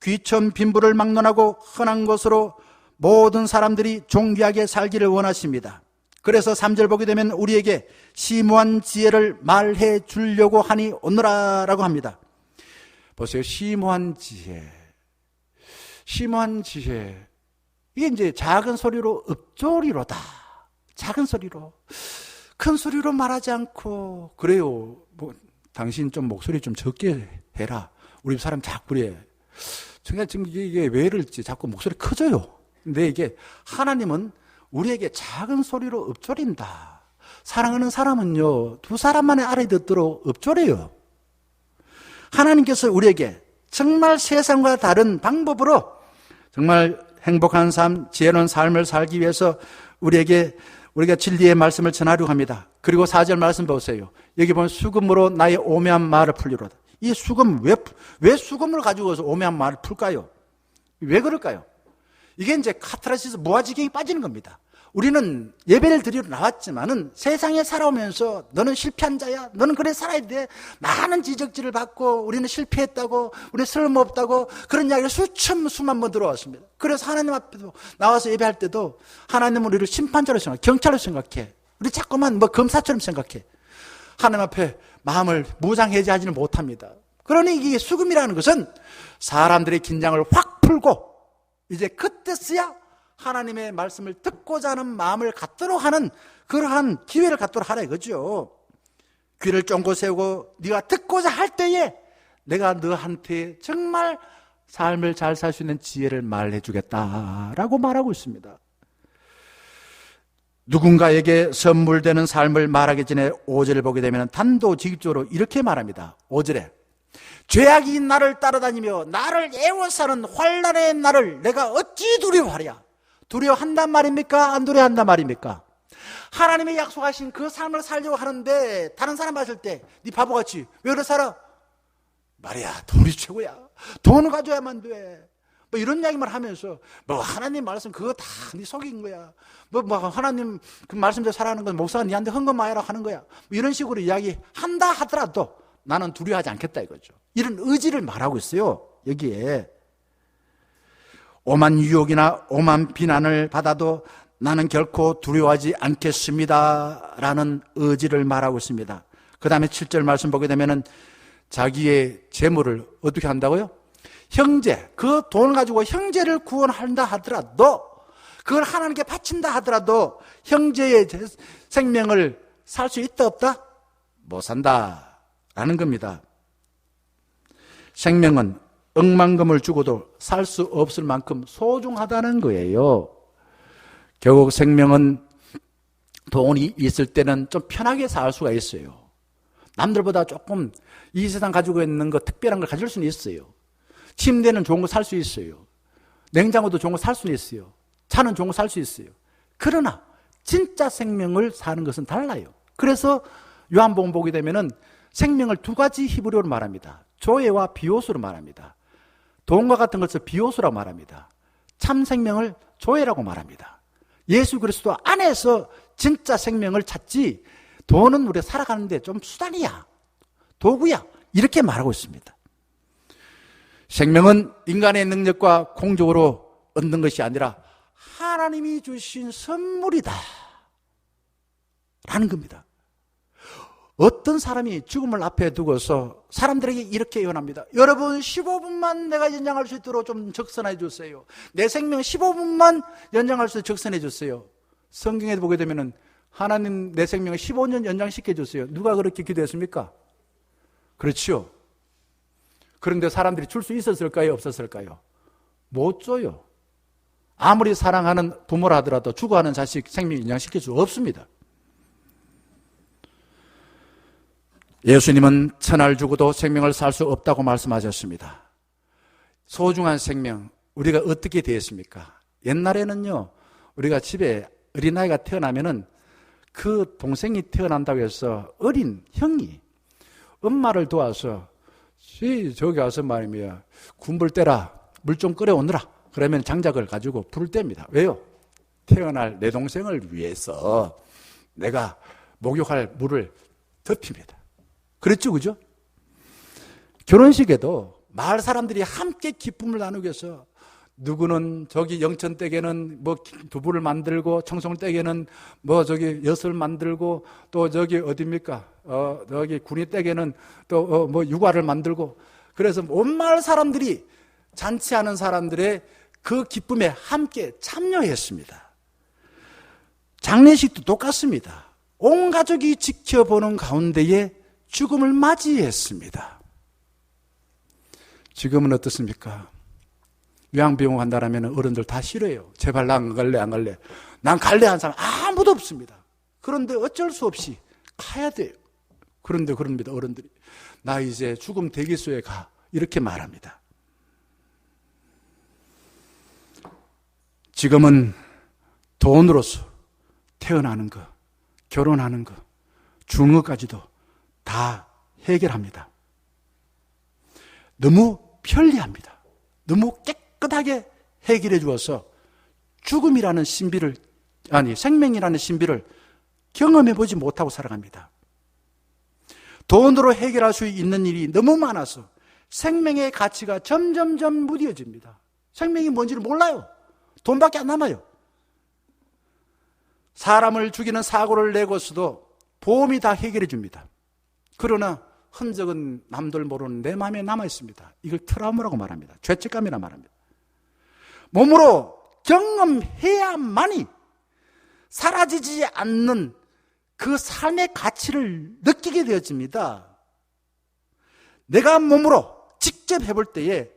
귀천 빈부를 막론하고 흔한 것으로 모든 사람들이 존귀하게 살기를 원하십니다. 그래서 3절 보게 되면 우리에게 심오한 지혜를 말해 주려고 하니 오너라라고 합니다. 보세요. 심오한 지혜. 심오한 지혜. 이게 이제 작은 소리로 읍조리로다. 작은 소리로. 큰 소리로 말하지 않고, 그래요. 뭐, 당신 좀 목소리 좀 적게 해라. 우리 집 사람 자꾸 그래. 정말 지금 이게 왜 이럴지 자꾸 목소리 커져요. 근데 이게 하나님은 우리에게 작은 소리로 읊조린다. 사랑하는 사람은요, 두 사람만의 알아듣도록 읊조려요. 하나님께서 우리에게 정말 세상과 다른 방법으로 정말 행복한 삶, 지혜로운 삶을 살기 위해서 우리가 진리의 말씀을 전하려고 합니다. 그리고 4절 말씀 보세요. 여기 보면 수금으로 나의 오매한 말을 풀리로다. 이 수금, 왜 수금을 가지고서 오매한 말을 풀까요? 왜 그럴까요? 이게 이제 카타르시스 무아지경이 빠지는 겁니다. 우리는 예배를 드리러 나왔지만은 세상에 살아오면서 너는 실패한 자야. 너는 그래 살아야 돼. 많은 지적질을 받고 우리는 실패했다고, 우리는 쓸모없다고 그런 이야기를 수만 번 들어왔습니다. 그래서 하나님 앞에도 나와서 예배할 때도 하나님은 우리를 심판자로 생각해, 경찰로 생각해. 우리 자꾸만 뭐 검사처럼 생각해. 하나님 앞에 마음을 무장해제하지는 못합니다. 그러니 이게 수금이라는 것은 사람들의 긴장을 확 풀고 이제 그때서야 하나님의 말씀을 듣고자 하는 마음을 갖도록 하는 그러한 기회를 갖도록 하라 이거죠. 귀를 쫑긋 세우고 네가 듣고자 할 때에 내가 너한테 정말 삶을 잘 살 수 있는 지혜를 말해 주겠다라고 말하고 있습니다. 누군가에게 선물되는 삶을 말하기 전에 5절을 보게 되면 단도직입적으로 이렇게 말합니다. 5절에 죄악이 나를 따라다니며 나를 애워싸는 환난의 날을 내가 어찌 두려워하랴. 두려워한단 말입니까? 안 두려워한단 말입니까? 하나님이 약속하신 그 삶을 살려고 하는데 다른 사람 봤을 때 네 바보같이 왜 그래 살아? 말이야, 돈이 최고야. 돈을 가져야만 돼. 뭐 이런 이야기만 하면서 뭐 하나님 말씀 그거 다 네 속인 거야. 뭐 하나님 그 말씀대로 살아가는 건 목사가 네한테 헌금하라 하는 거야. 뭐 이런 식으로 이야기한다 하더라도 나는 두려워하지 않겠다 이거죠. 이런 의지를 말하고 있어요. 여기에 오만 유혹이나 오만 비난을 받아도 나는 결코 두려워하지 않겠습니다 라는 의지를 말하고 있습니다. 그 다음에 7절 말씀 보게 되면은 자기의 재물을 어떻게 한다고요? 형제, 그 돈을 가지고 형제를 구원한다 하더라도 그걸 하나님께 바친다 하더라도 형제의 생명을 살 수 있다 없다? 못 산다 라는 겁니다. 생명은 억만금을 주고도 살 수 없을 만큼 소중하다는 거예요. 결국 생명은 돈이 있을 때는 좀 편하게 살 수가 있어요. 남들보다 조금 이 세상 가지고 있는 거 특별한 걸 가질 수는 있어요. 침대는 좋은 거 살 수 있어요. 냉장고도 좋은 거 살 수는 있어요. 차는 좋은 거 살 수 있어요. 그러나 진짜 생명을 사는 것은 달라요. 그래서 요한복음 보게 되면은 생명을 두 가지 히브리어로 말합니다. 조회와 비오스로 말합니다. 돈과 같은 것을 비오스라고 말합니다. 참 생명을 조회라고 말합니다. 예수 그리스도 안에서 진짜 생명을 찾지 돈은 우리가 살아가는데 좀 수단이야, 도구야 이렇게 말하고 있습니다. 생명은 인간의 능력과 공적으로 얻는 것이 아니라 하나님이 주신 선물이다 라는 겁니다. 어떤 사람이 죽음을 앞에 두고서 사람들에게 이렇게 예언합니다. 여러분 15분만 내가 연장할 수 있도록 좀 적선해 주세요. 내 생명 15분만 연장할 수 있도록 적선해 주세요. 성경에 보게 되면은 하나님 내 생명을 15년 연장시켜 주세요. 누가 그렇게 기도했습니까? 그렇죠. 그런데 사람들이 줄 수 있었을까요? 없었을까요? 못 줘요. 아무리 사랑하는 부모라 하더라도 죽어가는 자식 생명 연장시킬 수 없습니다. 예수님은 천하를 주고도 생명을 살 수 없다고 말씀하셨습니다. 소중한 생명, 우리가 어떻게 되었습니까? 옛날에는요, 우리가 집에 어린아이가 태어나면은 그 동생이 태어난다고 해서 어린 형이 엄마를 도와서 저기 와서 말이야, 군불 떼라, 물 좀 끓여오느라. 그러면 장작을 가지고 불을 뗍니다. 왜요? 태어날 내 동생을 위해서 내가 목욕할 물을 덮입니다. 그랬죠, 그죠? 결혼식에도 마을 사람들이 함께 기쁨을 나누기 위해서 누구는 저기 영천댁에는 뭐 두부를 만들고 청송댁에는 뭐 저기 엿을 만들고 또 저기 어디입니까? 저기 군의댁에는 또 뭐 육아를 만들고 그래서 온 마을 사람들이 잔치하는 사람들의 그 기쁨에 함께 참여했습니다. 장례식도 똑같습니다. 온 가족이 지켜보는 가운데에 죽음을 맞이했습니다. 지금은 어떻습니까? 요양병원 간다라면 어른들 다 싫어요. 제발 나 안 갈래, 안 갈래. 난 갈래 한 사람 아무도 없습니다. 그런데 어쩔 수 없이 가야 돼요. 그런데 그럽니다. 어른들이. 나 이제 죽음 대기소에 가. 이렇게 말합니다. 지금은 돈으로서 태어나는 거, 결혼하는 거, 죽는 것까지도 다 해결합니다. 너무 편리합니다. 너무 깨끗하게 해결해 주어서 죽음이라는 신비를, 생명이라는 신비를 경험해 보지 못하고 살아갑니다. 돈으로 해결할 수 있는 일이 너무 많아서 생명의 가치가 점점점 무뎌집니다. 생명이 뭔지를 몰라요. 돈밖에 안 남아요. 사람을 죽이는 사고를 내고서도 보험이 다 해결해 줍니다. 그러나 흔적은 남들 모르는 내 마음에 남아 있습니다. 이걸 트라우마라고 말합니다. 죄책감이라 말합니다. 몸으로 경험해야만이 사라지지 않는 그 삶의 가치를 느끼게 되어집니다. 내가 몸으로 직접 해볼 때에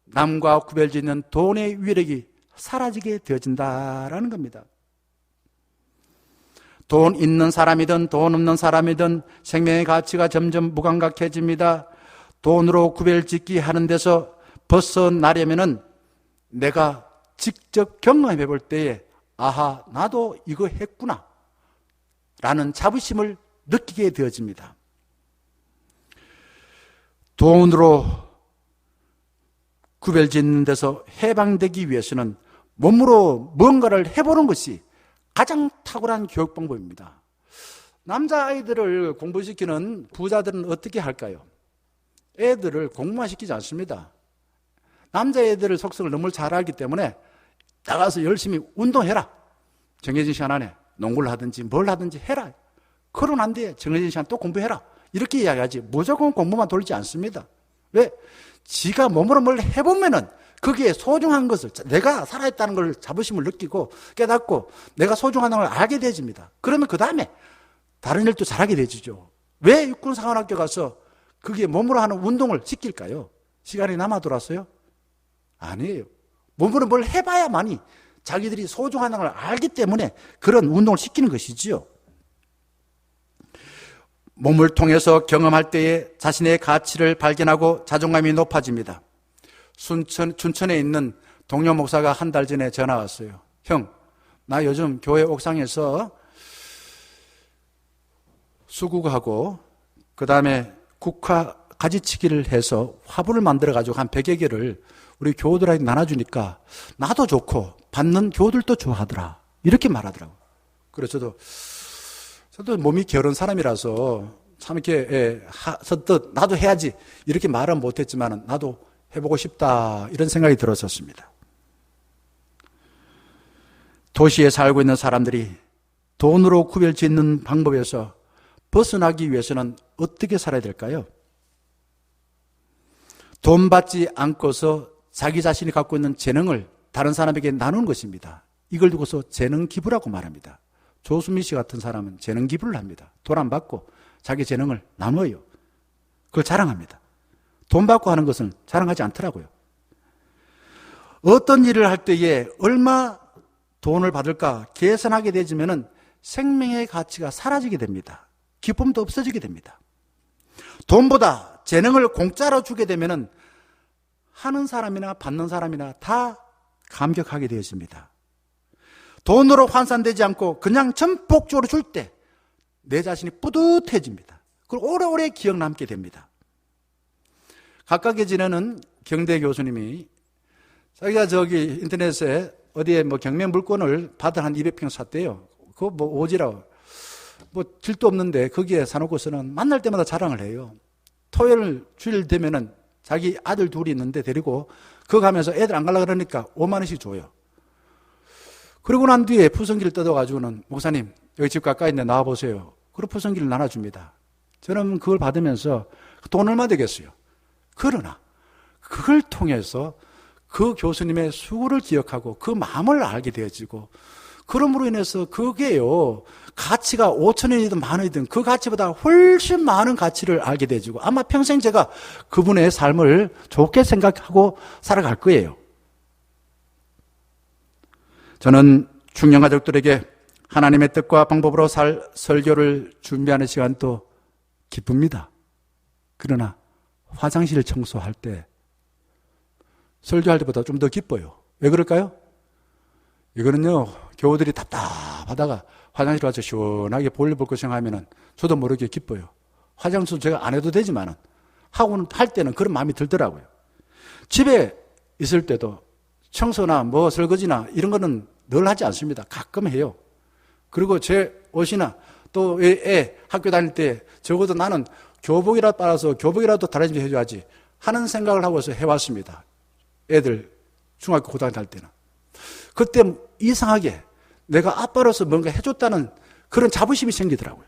남과 구별짓는 돈의 위력이 사라지게 되어진다라는 겁니다. 돈 있는 사람이든 돈 없는 사람이든 생명의 가치가 점점 무감각해집니다. 돈으로 구별짓기 하는 데서 벗어나려면은 내가 직접 경험해 볼 때에 아하, 나도 이거 했구나 라는 자부심을 느끼게 되어집니다. 돈으로 구별짓는 데서 해방되기 위해서는 몸으로 뭔가를 해보는 것이 가장 탁월한 교육 방법입니다. 남자아이들을 공부시키는 부자들은 어떻게 할까요? 애들을 공부만 시키지 않습니다. 남자애들을 속성을 너무 잘 알기 때문에 나가서 열심히 운동해라. 정해진 시간 안에 농구를 하든지 뭘 하든지 해라. 그러고 난 뒤에 정해진 시간 또 공부해라. 이렇게 이야기하지 무조건 공부만 돌리지 않습니다. 왜? 지가 몸으로 뭘 해보면은 거기에 소중한 것을, 내가 살아있다는 걸 자부심을 느끼고 깨닫고 내가 소중한 걸 알게 되집니다. 그러면 그 다음에 다른 일도 잘하게 되지죠. 왜 육군사관학교 가서 그게 몸으로 하는 운동을 시킬까요? 시간이 남아 돌았어요? 아니에요. 몸으로 뭘 해봐야만이 자기들이 소중한 걸 알기 때문에 그런 운동을 시키는 것이지요. 몸을 통해서 경험할 때에 자신의 가치를 발견하고 자존감이 높아집니다. 춘천에 있는 동료 목사가 한 달 전에 전화 왔어요. 형, 나 요즘 교회 옥상에서 수국하고 그 다음에 국화 가지치기를 해서 화분을 만들어가지고 한 100여 개를 우리 교우들한테 나눠주니까 나도 좋고 받는 교우들도 좋아하더라. 이렇게 말하더라고요. 그래서 저도 몸이 게으른 사람이라서 참 이렇게 선뜻 나도 해야지 이렇게 말은 못했지만 나도 해보고 싶다 이런 생각이 들었었습니다. 도시에 살고 있는 사람들이 돈으로 구별짓는 방법에서 벗어나기 위해서는 어떻게 살아야 될까요? 돈 받지 않고서 자기 자신이 갖고 있는 재능을 다른 사람에게 나누는 것입니다. 이걸 두고서 재능 기부라고 말합니다. 조수미 씨 같은 사람은 재능 기부를 합니다. 돈 안 받고 자기 재능을 나눠요. 그걸 자랑합니다. 돈 받고 하는 것은 자랑하지 않더라고요. 어떤 일을 할 때에 얼마 돈을 받을까 계산하게 되지면은 생명의 가치가 사라지게 됩니다. 기쁨도 없어지게 됩니다. 돈보다 재능을 공짜로 주게 되면은 하는 사람이나 받는 사람이나 다 감격하게 되어집니다. 돈으로 환산되지 않고 그냥 전폭적으로 줄 때 내 자신이 뿌듯해집니다. 그리고 오래오래 기억 남게 됩니다. 가깝게 지내는 경대 교수님이 자기가 저기 인터넷에 어디에 뭐 경매 물건을 받아 한 200평 샀대요. 그거 뭐 오지라고. 뭐 질도 없는데 거기에 사놓고서는 만날 때마다 자랑을 해요. 토요일 주일 되면은 자기 아들 둘이 있는데 데리고 그거 가면서 애들 안 가려고 그러니까 5만 원씩 줘요. 그러고 난 뒤에 푸성기를 뜯어가지고는 목사님 여기 집 가까이 있는데 나와보세요. 그리고 푸성기를 나눠줍니다. 저는 그걸 받으면서 돈 얼마 되겠어요. 그러나 그걸 통해서 그 교수님의 수고를 기억하고 그 마음을 알게 되어지고 그러므로 인해서 그게요, 가치가 5,000원이든 만 원이든 그 가치보다 훨씬 많은 가치를 알게 되지고 아마 평생 제가 그분의 삶을 좋게 생각하고 살아갈 거예요. 저는 중년 가족들에게 하나님의 뜻과 방법으로 설교를 준비하는 시간도 기쁩니다. 그러나 화장실 청소할 때 설교할 때보다 좀 더 기뻐요. 왜 그럴까요? 이거는요, 교우들이 답답하다가 화장실 와서 시원하게 볼일 볼 거 생각하면은 저도 모르게 기뻐요. 화장실 제가 안 해도 되지만은 하고는 할 때는 그런 마음이 들더라고요. 집에 있을 때도 청소나 뭐 설거지나 이런 거는 늘 하지 않습니다. 가끔 해요. 그리고 제 옷이나 또 애 학교 다닐 때 적어도 나는 교복이라도 빨아서 교복이라도 다른 집에 해줘야지 하는 생각을 하고서 해왔습니다. 애들 중학교 고등학교 다닐 때는. 그때 이상하게 내가 아빠로서 뭔가 해줬다는 그런 자부심이 생기더라고요.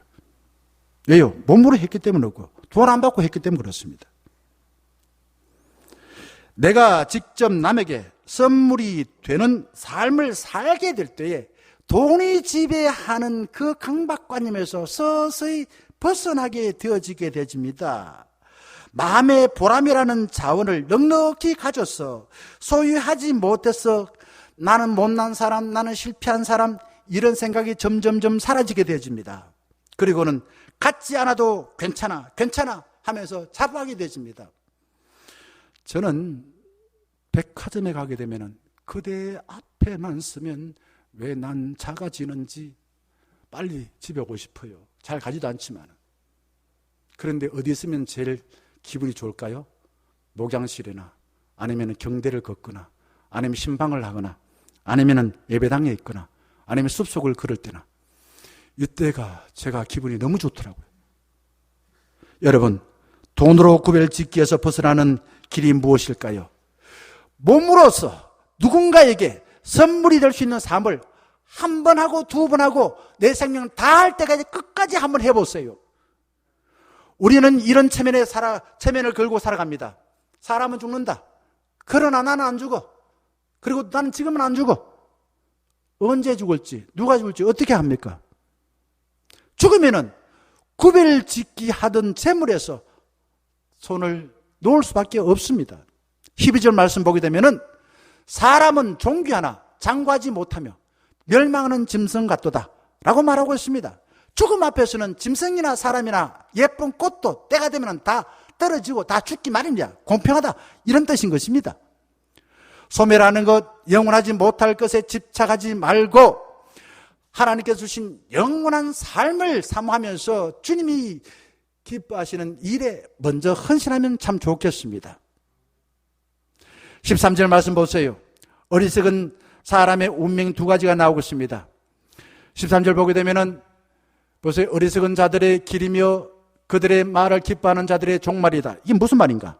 왜요? 몸으로 했기 때문에 그렇고 돈 안 받고 했기 때문에 그렇습니다. 내가 직접 남에게 선물이 되는 삶을 살게 될 때에 돈이 지배하는 그 강박관념에서 서서히 벗어나게 되어지게 되집니다. 마음의 보람이라는 자원을 넉넉히 가져서 소유하지 못해서 나는 못난 사람, 나는 실패한 사람, 이런 생각이 점점점 사라지게 되어집니다. 그리고는 갖지 않아도 괜찮아 하면서 자부하게 되어집니다. 저는 백화점에 가게 되면 그대 앞에만 쓰면 왜 난 작아지는지 빨리 집에 오고 싶어요. 잘 가지도 않지만. 그런데 어디 있으면 제일 기분이 좋을까요? 목양실이나 아니면 경대를 걷거나 아니면 신방을 하거나 아니면 예배당에 있거나 아니면 숲속을 걸을 때나 이때가 제가 기분이 너무 좋더라고요. 여러분, 돈으로 구별짓기에서 벗어나는 길이 무엇일까요? 몸으로써 누군가에게 선물이 될 수 있는 삶을 한 번 하고 두 번 하고 내 생명 다 할 때까지 끝까지 한번 해보세요. 우리는 이런 체면을 걸고 살아갑니다. 사람은 죽는다. 그러나 나는 안 죽어. 그리고 나는 지금은 안 죽어. 언제 죽을지, 누가 죽을지 어떻게 합니까? 죽으면은 구별짓기 하던 재물에서 손을 놓을 수밖에 없습니다. 12절 말씀 보게 되면은 사람은 종기 하나 장구하지 못하며 멸망하는 짐승 같도다 라고 말하고 있습니다. 죽음 앞에서는 짐승이나 사람이나 예쁜 꽃도 때가 되면 다 떨어지고 다 죽기 마련이야. 공평하다, 이런 뜻인 것입니다. 소멸하는 것, 영원하지 못할 것에 집착하지 말고 하나님께서 주신 영원한 삶을 사모하면서 주님이 기뻐하시는 일에 먼저 헌신하면 참 좋겠습니다. 13절 말씀 보세요. 어리석은 사람의 운명 두 가지가 나오고 있습니다. 13절 보게 되면은 보세요. 어리석은 자들의 길이며 그들의 말을 기뻐하는 자들의 종말이다. 이게 무슨 말인가?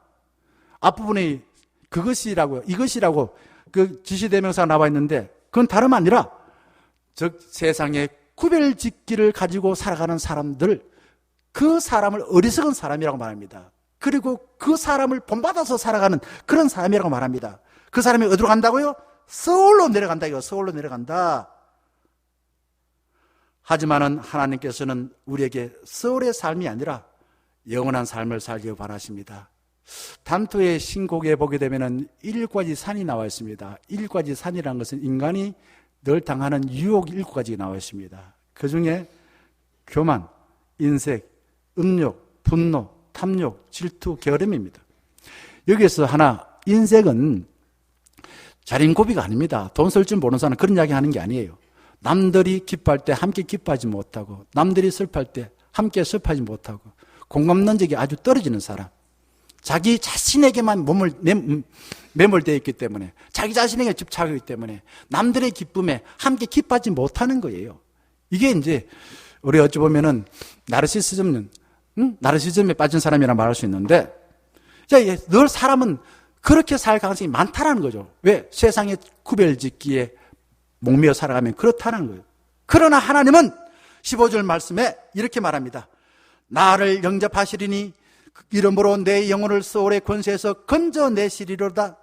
앞부분에 그것이라고요. 이것이라고 그 지시대명사가 나와 있는데 그건 다름 아니라 즉 세상에 구별짓기를 가지고 살아가는 사람들, 그 사람을 어리석은 사람이라고 말합니다. 그리고 그 사람을 본받아서 살아가는 그런 사람이라고 말합니다. 그 사람이 어디로 간다고요? 서울로 내려간다. 이거 서울로 내려간다. 하지만은 하나님께서는 우리에게 서울의 삶이 아니라 영원한 삶을 살길 바라십니다. 단토의 신곡에 보게 되면은 7가지 산이 나와 있습니다. 7가지 산이라는 것은 인간이 늘 당하는 유혹 7가지가 나와 있습니다. 그 중에 교만, 인색, 음욕, 분노, 탐욕, 질투, 게으름입니다. 여기에서 하나, 인색은 자린고비가 아닙니다. 돈 쓸 줄 모르는 사람은 그런 이야기 하는 게 아니에요. 남들이 기뻐할 때 함께 기뻐하지 못하고 남들이 슬퍼할 때 함께 슬퍼하지 못하고 공감 능력이 아주 떨어지는 사람, 자기 자신에게만 몸을 매몰되어 있기 때문에 자기 자신에게 집착하기 때문에 남들의 기쁨에 함께 기뻐하지 못하는 거예요. 이게 이제 우리 어찌 보면은 나르시즘에 빠진 사람이라 말할 수 있는데 늘 사람은 그렇게 살 가능성이 많다는 거죠. 왜? 세상의 구별짓기에 목매어 살아가면 그렇다는 거예요. 그러나 하나님은 15절 말씀에 이렇게 말합니다. 나를 영접하시리니 이름으로 내 영혼을 스올의 권세에서 건져내시리로다.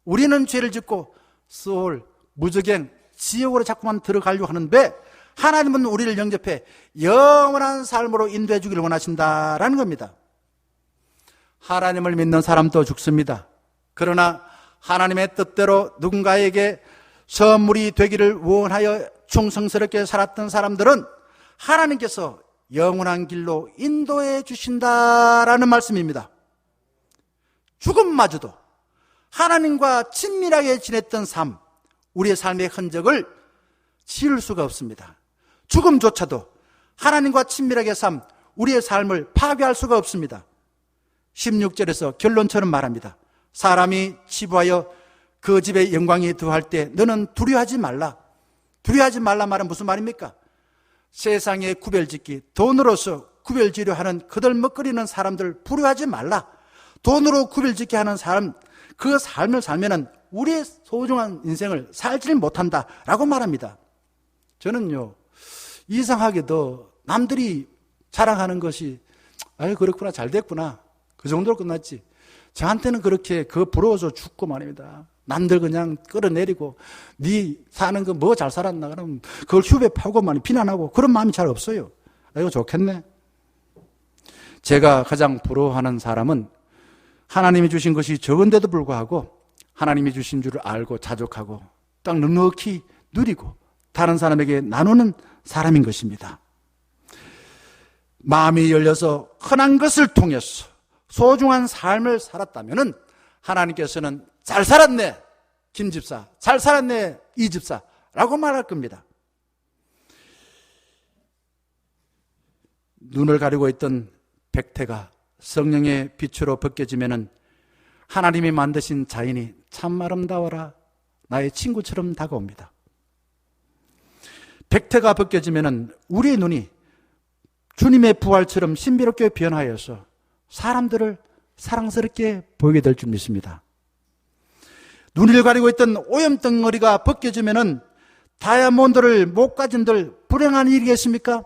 우리는 죄를 짓고 스올, 무저갱, 지옥으로 자꾸만 들어가려고 하는데 하나님은 우리를 영접해 영원한 삶으로 인도해 주기를 원하신다라는 겁니다. 하나님을 믿는 사람도 죽습니다. 그러나 하나님의 뜻대로 누군가에게 선물이 되기를 원하여 충성스럽게 살았던 사람들은 하나님께서 영원한 길로 인도해 주신다라는 말씀입니다. 죽음마저도 하나님과 친밀하게 지냈던 삶, 우리의 삶의 흔적을 지울 수가 없습니다. 죽음조차도 하나님과 친밀하게 삶, 우리의 삶을 파괴할 수가 없습니다. 16절에서 결론처럼 말합니다. 사람이 치부하여 그 집에 영광이 더할 때 너는 두려워하지 말라. 두려워하지 말라 말은 무슨 말입니까? 세상에 구별짓기, 돈으로서 구별지려 하는 거들먹거리는 사람들 부러워하지 말라. 돈으로 구별짓게 하는 사람, 그 삶을 살면은 우리의 소중한 인생을 살지를 못한다라고 말합니다. 저는요, 이상하게도 남들이 자랑하는 것이 아유 그렇구나, 잘 됐구나, 그 정도로 끝났지. 저한테는 그렇게 부러워서 죽고 말입니다. 남들 그냥 끌어내리고 네 사는 거 뭐 잘 살았나 그러면 그걸 휴배파고 많이 비난하고 그런 마음이 잘 없어요. 이거 좋겠네. 제가 가장 부러워하는 사람은 하나님이 주신 것이 적은데도 불구하고 하나님이 주신 줄을 알고 자족하고 딱 넉넉히 누리고 다른 사람에게 나누는 사람인 것입니다. 마음이 열려서 흔한 것을 통해서 소중한 삶을 살았다면 하나님께서는 잘 살았네 김집사, 잘 살았네 이집사 라고 말할 겁니다. 눈을 가리고 있던 백태가 성령의 빛으로 벗겨지면 하나님이 만드신 자연이 참 아름다워라, 나의 친구처럼 다가옵니다. 백태가 벗겨지면 우리의 눈이 주님의 부활처럼 신비롭게 변화해서 사람들을 사랑스럽게 보이게 될 줄 믿습니다. 눈을 가리고 있던 오염덩어리가 벗겨지면 다이아몬드를 못 가진들 불행한 일이겠습니까?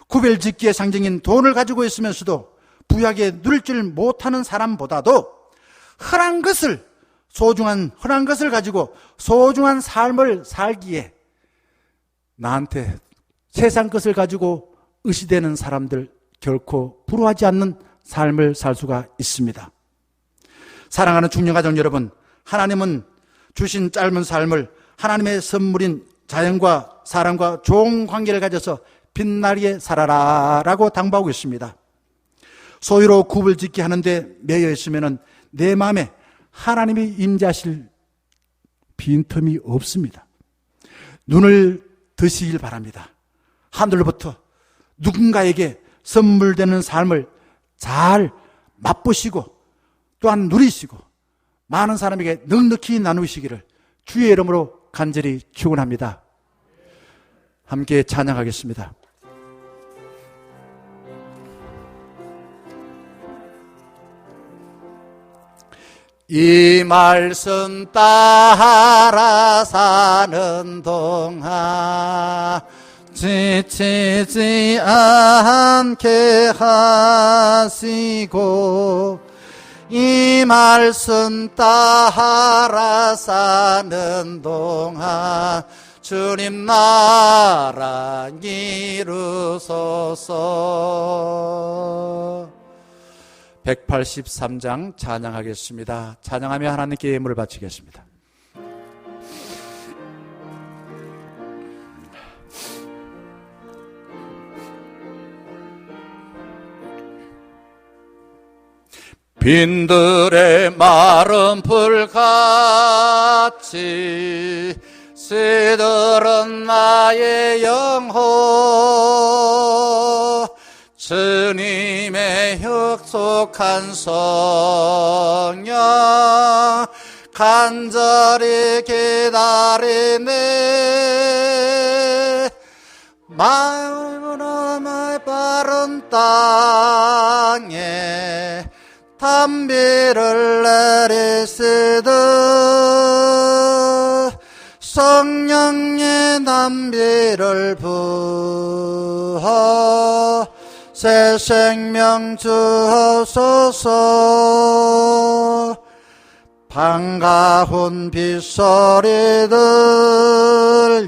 구별짓기의 상징인 돈을 가지고 있으면서도 부유하게 누릴 줄 못하는 사람보다도 흔한 것을 가지고 소중한 삶을 살기에 나한테 세상 것을 가지고 의시되는 사람들 결코 부러워하지 않는 삶을 살 수가 있습니다. 사랑하는 중년가족 여러분, 하나님은 주신 짧은 삶을 하나님의 선물인 자연과 사람과 좋은 관계를 가져서 빛나게 살아라 라고 당부하고 있습니다. 소유로 굽을 짓게 하는데 매여 있으면 내 마음에 하나님이 임재하실 빈틈이 없습니다. 눈을 드시길 바랍니다. 하늘로부터 누군가에게 선물되는 삶을 잘 맛보시고 또한 누리시고 많은 사람에게 넉넉히 나누시기를 주의 이름으로 간절히 축원합니다. 함께 찬양하겠습니다. 이 말씀 따라 사는 동안 지치지 않게 하시고 이 말씀 따라 사는 동안 주님 나라 이루소서. 183장 찬양하겠습니다. 찬양하며 하나님께 예물을 바치겠습니다. 빈들의 마른 풀같이 시들은 나의 영혼 주님의 혁속한 성령 간절히 기다리네 마음의 바른 땅에 담비를 내리시듯 성령의 담비를 부어 새 생명 주옵소서. 반가운 빗소리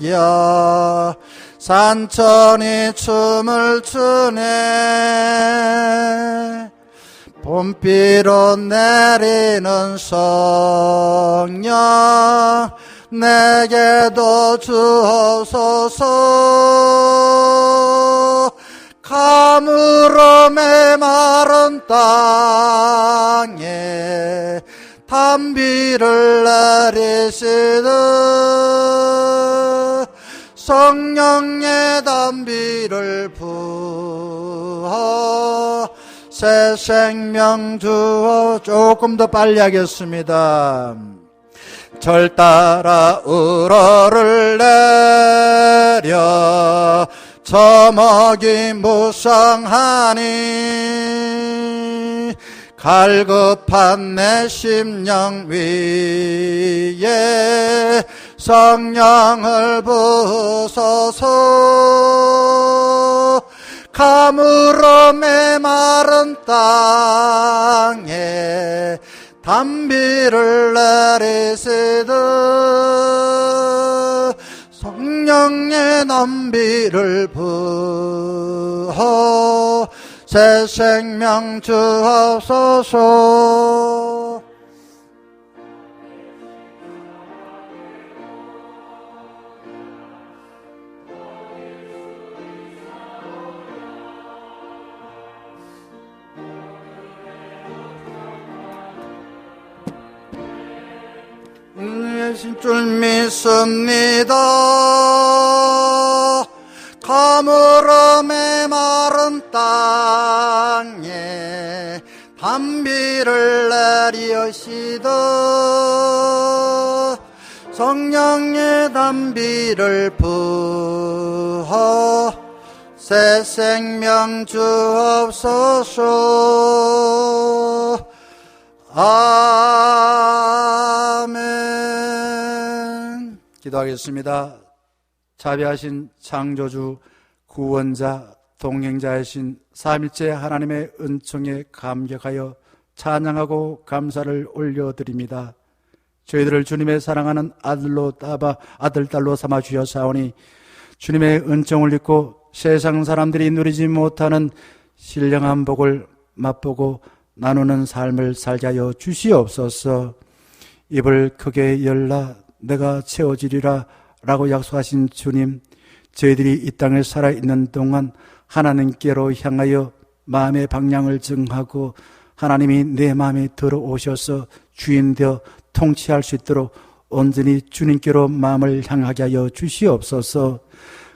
들려 산천이 춤을 추네. 봄비로 내리는 성령 내게도 주옵소서. 가물어 메마른 땅에 단비를 내리시듯 성령의 단비를 부어 새 생명 주어. 조금 더 빨리 하겠습니다. 절 따라 우러를 내려 저먹이 무성하니 갈급한 내 심령 위에 성령을 부으소서. 가물어 메마른 땅에 단비를 내리시듯 성령의 단비를 부어 새 생명 주옵소서. 예수 줄 믿습니다. 가물어 메마른 땅에 단비를 내리시듯 성령의 단비를 부어 새 생명 주옵소서. 아멘. 기도하겠습니다. 자비하신 창조주, 구원자, 동행자이신 삼위일체 하나님의 은총에 감격하여 찬양하고 감사를 올려드립니다. 저희들을 주님의 사랑하는 아들, 딸로 삼아 주셨사오니 주님의 은총을 입고 세상 사람들이 누리지 못하는 신령한 복을 맛보고 나누는 삶을 살게 하여 주시옵소서. 입을 크게 열라 내가 채워주리라 라고 약속하신 주님, 저희들이 이 땅에 살아있는 동안 하나님께로 향하여 마음의 방향을 정하고 하나님이 내 마음에 들어오셔서 주인 되어 통치할 수 있도록 온전히 주님께로 마음을 향하게 하여 주시옵소서.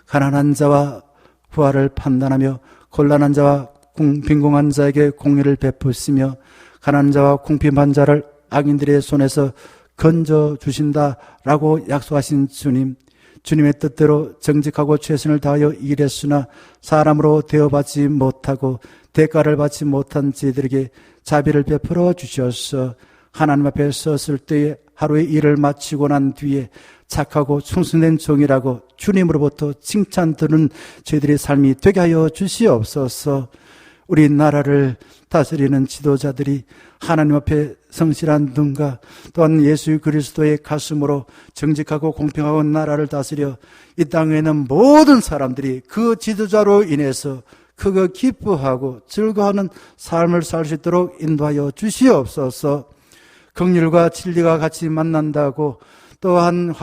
가난한 자와 부활을 판단하며 곤란한 자와 빈궁한 자에게 공의를 베푸시며 가난한 자와 궁핍한 자를 악인들의 손에서 건져주신다라고 약속하신 주님, 주님의 뜻대로 정직하고 최선을 다하여 일했으나 사람으로 대접받지 못하고 대가를 받지 못한 저희들에게 자비를 베풀어 주셔서 하나님 앞에 섰을 때에 하루의 일을 마치고 난 뒤에 착하고 충성된 종이라고 주님으로부터 칭찬 들은 저희들의 삶이 되게 하여 주시옵소서. 우리 나라를 다스리는 지도자들이 하나님 앞에 성실한 눈과 또한 예수 그리스도의 가슴으로 정직하고 공평하고 나라를 다스려 이 땅에 있는 모든 사람들이 그 지도자로 인해서 그거 기뻐하고 즐거워하는 삶을 살 수 있도록 인도하여 주시옵소서. 긍휼과 진리가 같이 만난다고 또한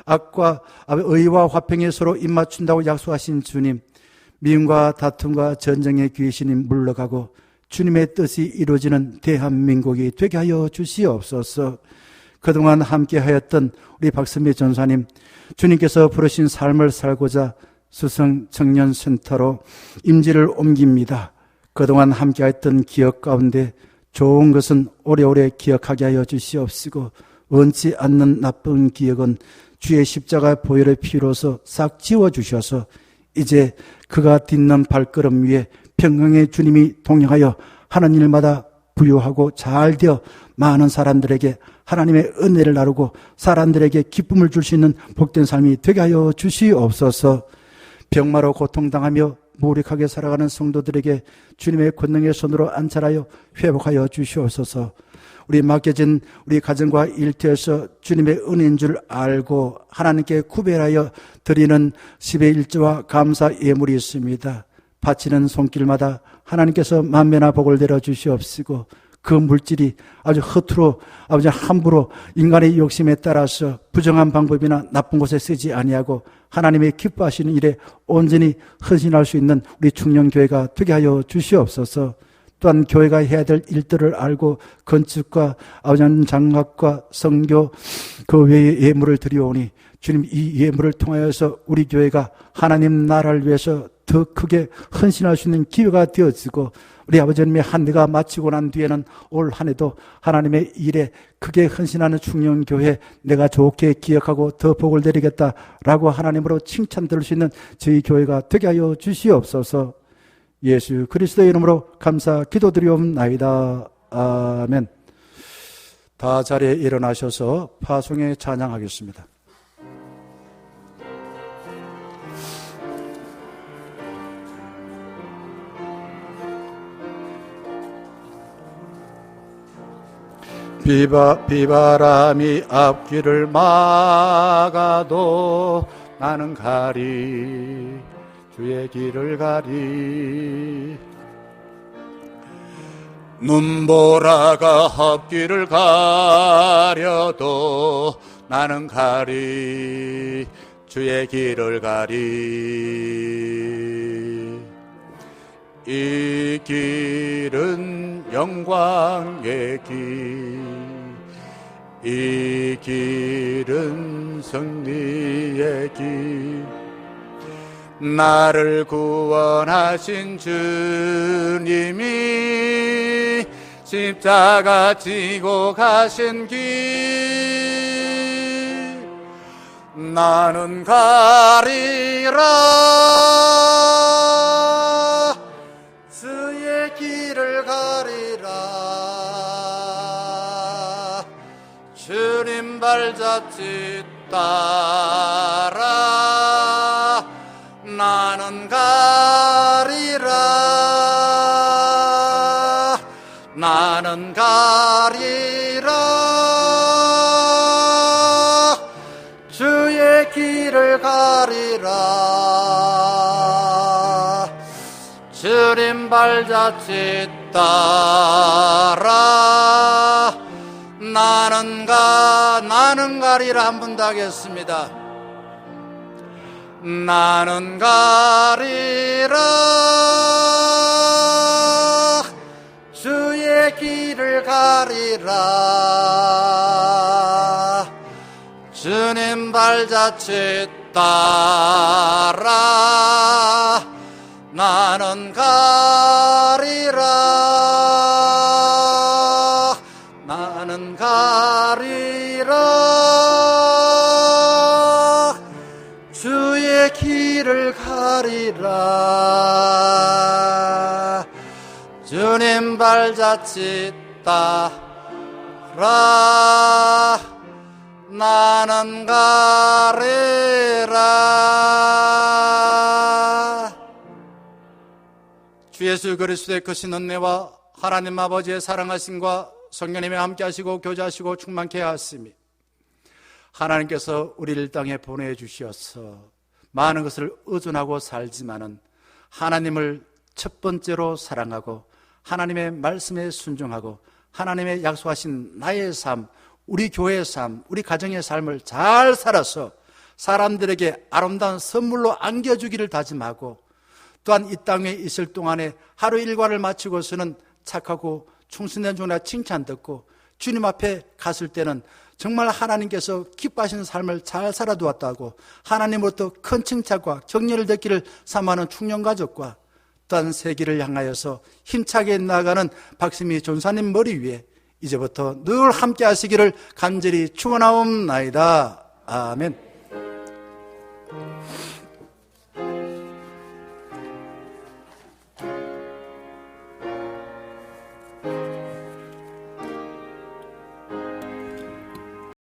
악과 의와 화평에 서로 입맞춘다고 약속하신 주님, 미움과 다툼과 전쟁의 귀신이 물러가고 주님의 뜻이 이루어지는 대한민국이 되게 하여 주시옵소서. 그동안 함께하였던 우리 박선미 전사님, 주님께서 부르신 삶을 살고자 수성 청년센터로 임지를 옮깁니다. 그동안 함께했던 기억 가운데 좋은 것은 오래오래 기억하게 하여 주시옵시고 원치 않는 나쁜 기억은 주의 십자가 보혈의 피로서 싹 지워주셔서 이제 그가 딛는 발걸음 위에 평강의 주님이 동행하여 하는 일마다 부유하고 잘 되어 많은 사람들에게 하나님의 은혜를 나누고 사람들에게 기쁨을 줄 수 있는 복된 삶이 되게 하여 주시옵소서. 병마로 고통당하며 무력하게 살아가는 성도들에게 주님의 권능의 손으로 안찰하여 회복하여 주시옵소서. 우리 맡겨진 우리 가정과 일터에서 주님의 은혜인 줄 알고 하나님께 구별하여 드리는 10의 1조와 감사 예물이 있습니다. 바치는 손길마다 하나님께서 만면하 복을 내려 주시옵시고 그 물질이 아주 허투루 아버지 함부로 인간의 욕심에 따라서 부정한 방법이나 나쁜 곳에 쓰지 아니하고 하나님의 기뻐하시는 일에 온전히 헌신할 수 있는 우리 충령교회가 되게 하여 주시옵소서. 또한 교회가 해야 될 일들을 알고 건축과 아버지 장학과 선교 그 외의 예물을 드리오니 주님 이 예물을 통하여서 우리 교회가 하나님 나라를 위해서 더 크게 헌신할 수 있는 기회가 되어지고 우리 아버지님의 한 해가 마치고 난 뒤에는 올 한 해도 하나님의 일에 크게 헌신하는 충령교회 내가 좋게 기억하고 더 복을 드리겠다라고 하나님으로 칭찬 들을 수 있는 저희 교회가 되게 하여 주시옵소서. 예수 그리스도의 이름으로 감사 기도드리옵나이다. 아멘. 다 자리에 일어나셔서 파송에 찬양하겠습니다. 비바람이 앞길을 막아도 나는 가리 주의 길을 가리 눈보라가 앞길을 가려도 나는 가리 주의 길을 가리 이 길은 영광의 길 이 길은 승리의 길 나를 구원하신 주님이 십자가 지고 가신 길 나는 가리라 주의 길을 가리라 주님 발자취 따라 나는 가리라 나는 가리라 주의 길을 가리라 주님 발자취 따라 나는 가리라 한 번 더 하겠습니다. 나는 가리라 주의 길을 가리라 주님 발자취 따라 나는 가리라 나는 가리라 주의 길을 가리라 주님 발자취 따라 나는 가리라. 주 예수 그리스도의 크신 은혜와 하나님 아버지의 사랑하심과 성령님이 함께 하시고 교제하시고 충만케 하시며 하나님께서 우리를 땅에 보내주셔서 많은 것을 의존하고 살지만은 하나님을 첫 번째로 사랑하고 하나님의 말씀에 순종하고 하나님의 약속하신 나의 삶, 우리 교회의 삶, 우리 가정의 삶을 잘 살아서 사람들에게 아름다운 선물로 안겨주기를 다짐하고 또한 이 땅에 있을 동안에 하루 일과를 마치고서는 착하고 충성된 종이라 칭찬 듣고 주님 앞에 갔을 때는 정말 하나님께서 기뻐하시는 삶을 잘 살아두었다고 하나님으로부터 큰 칭찬과 격려를 듣기를 삼하는 충령가족과 또한 세계를 향하여서 힘차게 나아가는 박수미 전사님 머리 위에 이제부터 늘 함께 하시기를 간절히 축원하옵나이다. 아멘.